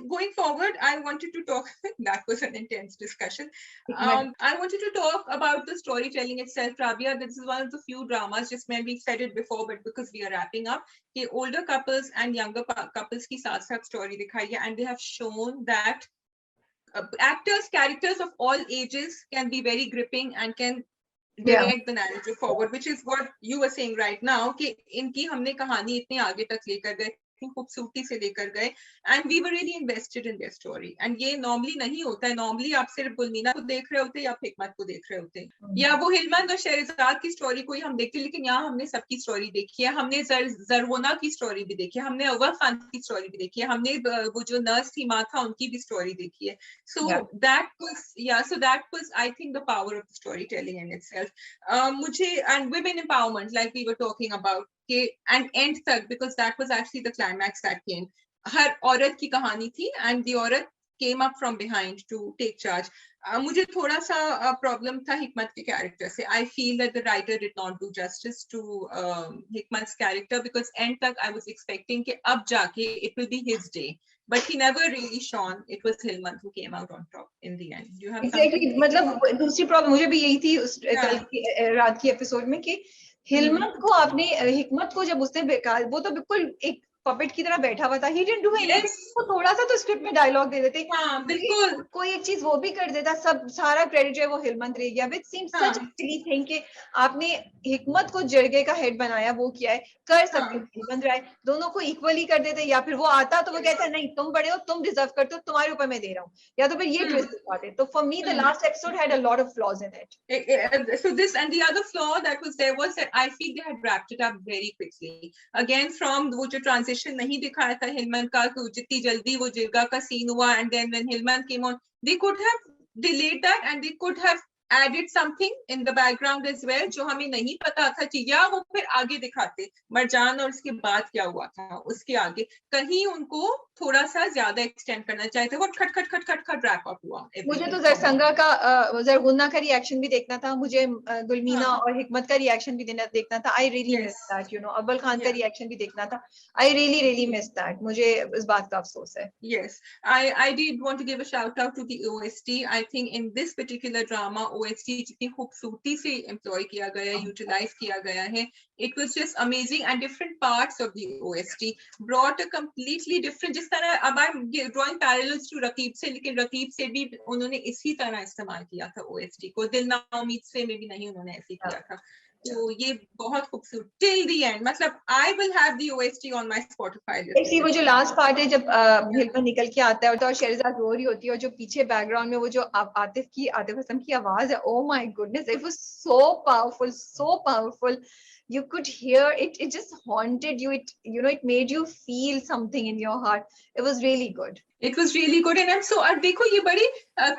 going forward, I wanted to talk. That was an intense discussion. I wanted to talk about the storytelling itself, Rabia. This is one of the few dramas, just maybe said it before, but because we are wrapping up, कि older couples and younger couples की साथ-साथ story दिखाई है, and they have shown that characters of all ages can be very gripping and can direct the narrative forward, which is what you were saying right now कि इनकी हमने कहानी इतने आगे तक लेकर गए, खूबसूरती से लेकर गए, and we were really invested in their story. And ये normally नहीं होता है. Normally आप सिर्फ गुलमीना को देख रहे होते या हिकमत को देख रहे होते, या वो हिलमत और शहरजाद की स्टोरी कोई हम देखते, लेकिन यहाँ हमने सबकी स्टोरी देखी है. हमने जरवोना की स्टोरी भी देखी है, हमने अव्वल खान की स्टोरी भी देखी है, हमने वो जो नर्स थी माँ था उनकी भी स्टोरी देखी है. So that was I think the power of the storytelling in itself. मुझे and women empowerment like we were talking about and end तक, because that was actually the climax that came. हर औरत की कहानी थी and the औरत came up from behind to take charge. मुझे थोड़ा सा problem था हिकमत के character से. I feel that the writer did not do justice to हिकमत's character, because end तक I was expecting कि अब जाके it will be his day. but he never really shone. It was Hilmant who came out on top in the end. You have Exactly. something? मतलब दूसरी problem मुझे भी यही थी उस Yeah. कल की रात की एपिसोड में कि हिलमत को आपने हिकमत को जब उसने बेकार, वो तो बिल्कुल एक पपेट की तरह बैठा हुआ था. He didn't do anything. Yes. वो थोड़ा सा तो स्क्रिप्ट में डायलॉग दे देते. हाँ, बिल्कुल. कोई एक चीज वो भी कर देता, सब सारा क्रेडिट जो है वो हिलमत रह गया. Which seems such silly thing कि आपने हिकमत को जरगे का हेड बनाया, वो किया है. कर सकते थे हिलमत राय, दोनों को इक्वली कर देते, या फिर वो आता तो वो कहता नहीं तुम बड़े हो, तुम डिजर्व करते हो, तुम्हारे ऊपर मैं दे रहा हूँ, या तो फिर ये ट्विस्ट दिखाते. तो for me the last episode had a lot of flaws in it. So this and the other flaw that was there was that I feel they had wrapped it up very quickly. Again, from वो जो transition नहीं दिखाया था हिलमत का, जितनी जल्दी वो जिरगा का scene हुआ, and then when Hilmant came on, they could have delayed that and they could have added something in the background as well जो हमें नहीं पता था, या वो फिर आगे दिखाते मरजान और उसके बाद क्या हुआ था उसके आगे, कहीं उनको थोड़ा सा ज्यादा एक्सटेंड करना चाहिए था. वो खट खट खट खट खट रैप अप हुआ. मुझे तो जरसंगा का जरगुन्ना का रिएक्शन भी देखना था, मुझे गुलमीना और हिकमत का रिएक्शन भी देखना था. I really miss that, you know. अव्वल खान का रिएक्शन भी देखना था. I really miss that. मुझे इस बात का अफसोस है. Yes, I did want to give a shout out to the OST. I think in this particular drama OST जितनी खूबसूरती से employ किया गया, utilize किया गया है, it was just amazing, and different parts of the OST brought a completely different, जिस तरह अब I'm drawing parallels to Raqib से, लेकिन रकीब से भी उन्होंने इसी तरह इस्तेमाल किया था OST को, दिल ना उम्मीद से में भी नहीं उन्होंने ऐसे किया था. तो ये बहुत खूबसूरत till the end. मतलब I will have the OST on my Spotify list. ऐसी वो जो लास्ट पार्ट है जब हिलमत निकल के आता है और शहरजाद रो रही होती है, और जो पीछे बैकग्राउंड में वो जो आतिफ असलम की आवाज है, oh my goodness, it was so powerful. You could hear it just haunted you. It, you know, it made you feel something in your heart. It was really good. It was really good, and I'm so. अब देखो ये बड़ी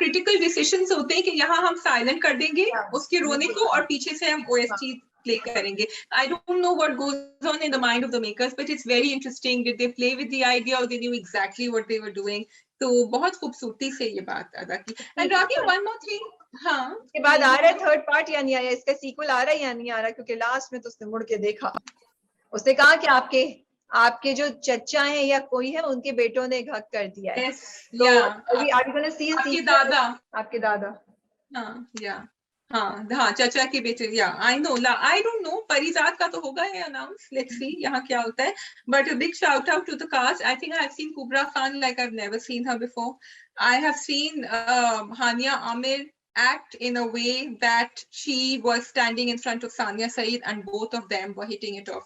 critical decisions होते हैं कि यहाँ हम silent कर देंगे उसके रोने को और पीछे से हम OST play करेंगे. I don't know what goes on in the mind of the makers, but it's very interesting. Did they play with the idea or they knew exactly what they were doing? तो बहुत खूबसूरती से ये बात अदा की. And Rabia, one more thing. हाँ. इसके बाद आ रहा है थर्ड पार्ट या नहीं आया, इसका सीक्वल आ रहा है या नहीं आ रहा, क्योंकि लास्ट में तो उसने मुड़ के देखा, उसने कहा कि आपके जो चचा हैं या कोई है, उनके बेटों ने घक कर दिया है. Yes, yeah. आपके दादा. हाँ, हाँ, चाचा के बेटे. Yeah, I don't know. परिजात का तो होगा है announce. Let's see यहाँ क्या होता है. But a big shout out to the cast. I think I have seen Kubra Khan like I've never seen her before. I have seen Hania Amir act in a way that she was standing in front of Sania Saeed and both of them were hitting it off.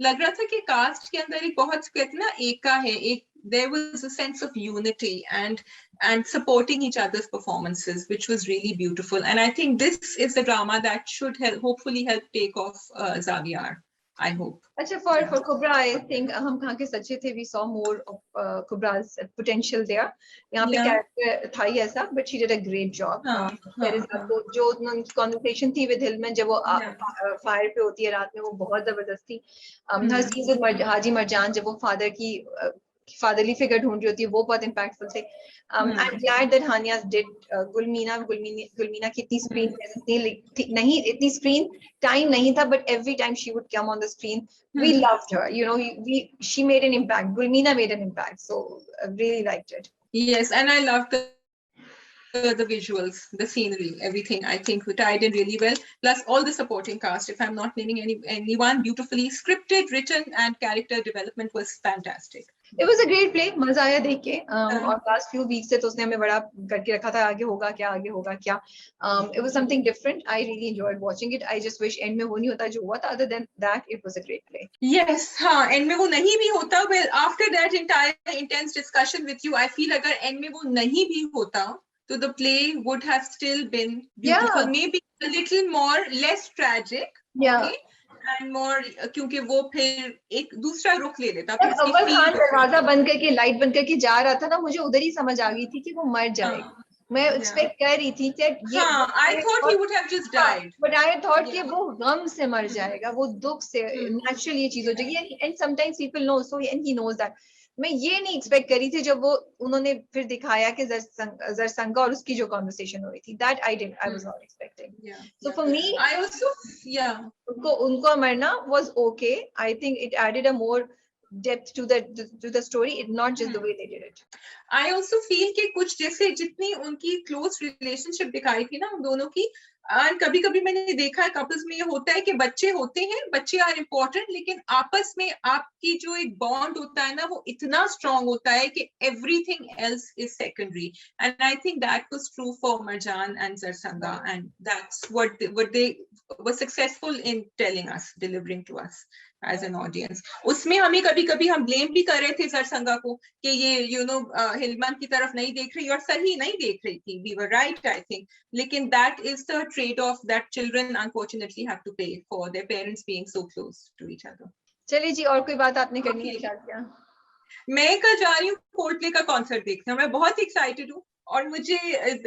लग रहा था कि cast के अंदर एक बहुत कहते ना एका है, एक there was a sense of unity and supporting each other's performances, which was really beautiful. And I think this is the drama that should hopefully help take off Zaviyar. I hope. अच्छा, for Kubra, I think हम कहाँ के सच्चे थे, we saw more of Kubra's potential there. यहाँ पे character था ही ऐसा, but she did a great job. There is जो उनकी conversation थी with Hilman जब वो fire पे होती है रात में, वो बहुत जबरदस्त थी. हर चीज़ हाजी मरजान जब वो fatherly figure ढूंढ रही होती है, वो बहुत impactful थे. I'm glad that Hania did गुलमीना की इतनी screen presence नहीं, इतनी screen time नहीं था, but every time she would come on the screen, we loved her. You know, she made an impact. Gulmeena made an impact, so I really liked it. Yes, and I loved the visuals, the scenery, everything. I think we tied in really well. Plus all the supporting cast. If I'm not naming anyone, beautifully scripted, written, and character development was fantastic. It was a great play. मजा आया देख के. और last few weeks से तो उसने हमें बड़ा करके रखा था, आगे होगा क्या. It was something different. I really enjoyed watching it. I just wish end में वो नहीं होता जो हुआ था. Other than that, it was a great play. Yes, हाँ, end में वो नहीं भी होता. Well, after that entire intense discussion with you, I feel अगर end में वो नहीं भी होता, so the play would have still been beautiful. Yeah. Maybe a little more, less tragic. Yeah. Okay? And more, क्योंकि वो फिर एक दूसरा रुख ले लेता. अव्वल खान दरवाजा बंद करके लाइट बंद करके जा रहा था ना, मुझे उधर ही समझ आ गई थी कि वो मर जाएगा. मैं एक्सपेक्ट कर रही थी कि ये I thought he would have just died. But I thought कि वो गम से मर जाएगा, वो दुख से. Naturally ये चीज हो जाएगी. And sometimes people know, so and he knows that. मैं ये नहीं एक्सपेक्ट करी थी जब वो उन्होंने फिर दिखाया कि जरसंगा और उसकी जो कॉन्वर्सेशन हो रही थी. That I was not expecting. So for me, I also, उनको मरना was okay. I think it added a more depth to the story, it not just the way they did it. I also feel कि कुछ जैसे जितनी उनकी close relationship दिखाई थी ना उन दोनों की, और कभी कभी मैंने देखा है कपल्स में ये होता है कि बच्चे होते हैं, बच्चे आर इम्पोर्टेंट, लेकिन आपस में आपकी जो एक बॉन्ड होता है ना वो इतना स्ट्रांग होता है कि everything else is secondary, and I think that was true for Marjan and Zarsanga, and that's what they were successful in telling us, delivering to us as an audience. उसमें हमें कभी कभी हम ब्लेम भी कर रहे थे सरसंगा को कि ये हिलमान की तरफ नहीं देख रही और सही नहीं देख रही थी, we were right I think, लेकिन that is the trade-off that children unfortunately have to pay for their parents being so close to each other. चलिए जी, और कोई बात आपने करनी है क्या? मैं कल जा रही हूँ कोल्डप्ले का कॉन्सर्ट देखने, मैं बहुत एक्साइटेड हूँ, और मुझे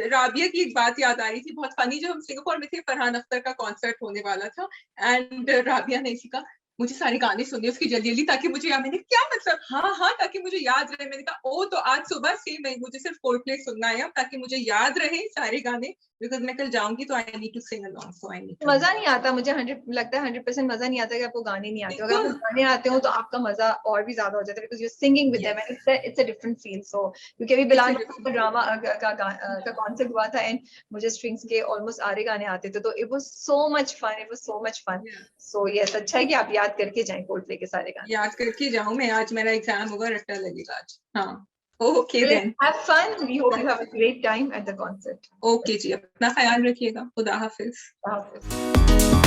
राबिया की एक बात याद आ रही थी बहुत फनी, जब हम सिंगापुर में थे फरहान अख्तर का कॉन्सर्ट होने वाला था, एंड राबिया ने इसी का मुझे सारे गाने सुनने उसकी जल्दी जल्दी ताकि मुझे याद, मैंने क्या मतलब, हाँ ताकि मुझे याद रहे, मैंने कहा ओ तो आज सुबह से मुझे सिर्फ कोल्डप्ले सुनना है ताकि मुझे याद रहे सारे गाने, बिकॉज मैं कल जाऊंगी तो I need to sing along, so I need to. मजा नहीं आता मुझे, 100% मजा नहीं आता कि आपको गाने नहीं आते, अगर आपको गाने आते हो तो आपका मजा और भी ज्यादा हो जाता है, because you are singing with them and it's a different feel. So क्योंकि अभी बिलाल का ड्रामा का कॉन्सर्ट हुआ था एंड मुझे स्ट्रिंग्स के ऑलमोस्ट सारे गाने आते थे, तो it was so much fun, so yes, अच्छा है कि आप याद करके जाएं कोल्डप्ले के सारे गाने। याद करके जाऊं मैं, आज मेरा एग्जाम होगा, रट्टा लगेगा आज। हाँ okay then, have fun, we hope you have a great time at the concert. Okay जी, अपना ख्याल रखिएगा, खुदा हाफिज। हाफिज।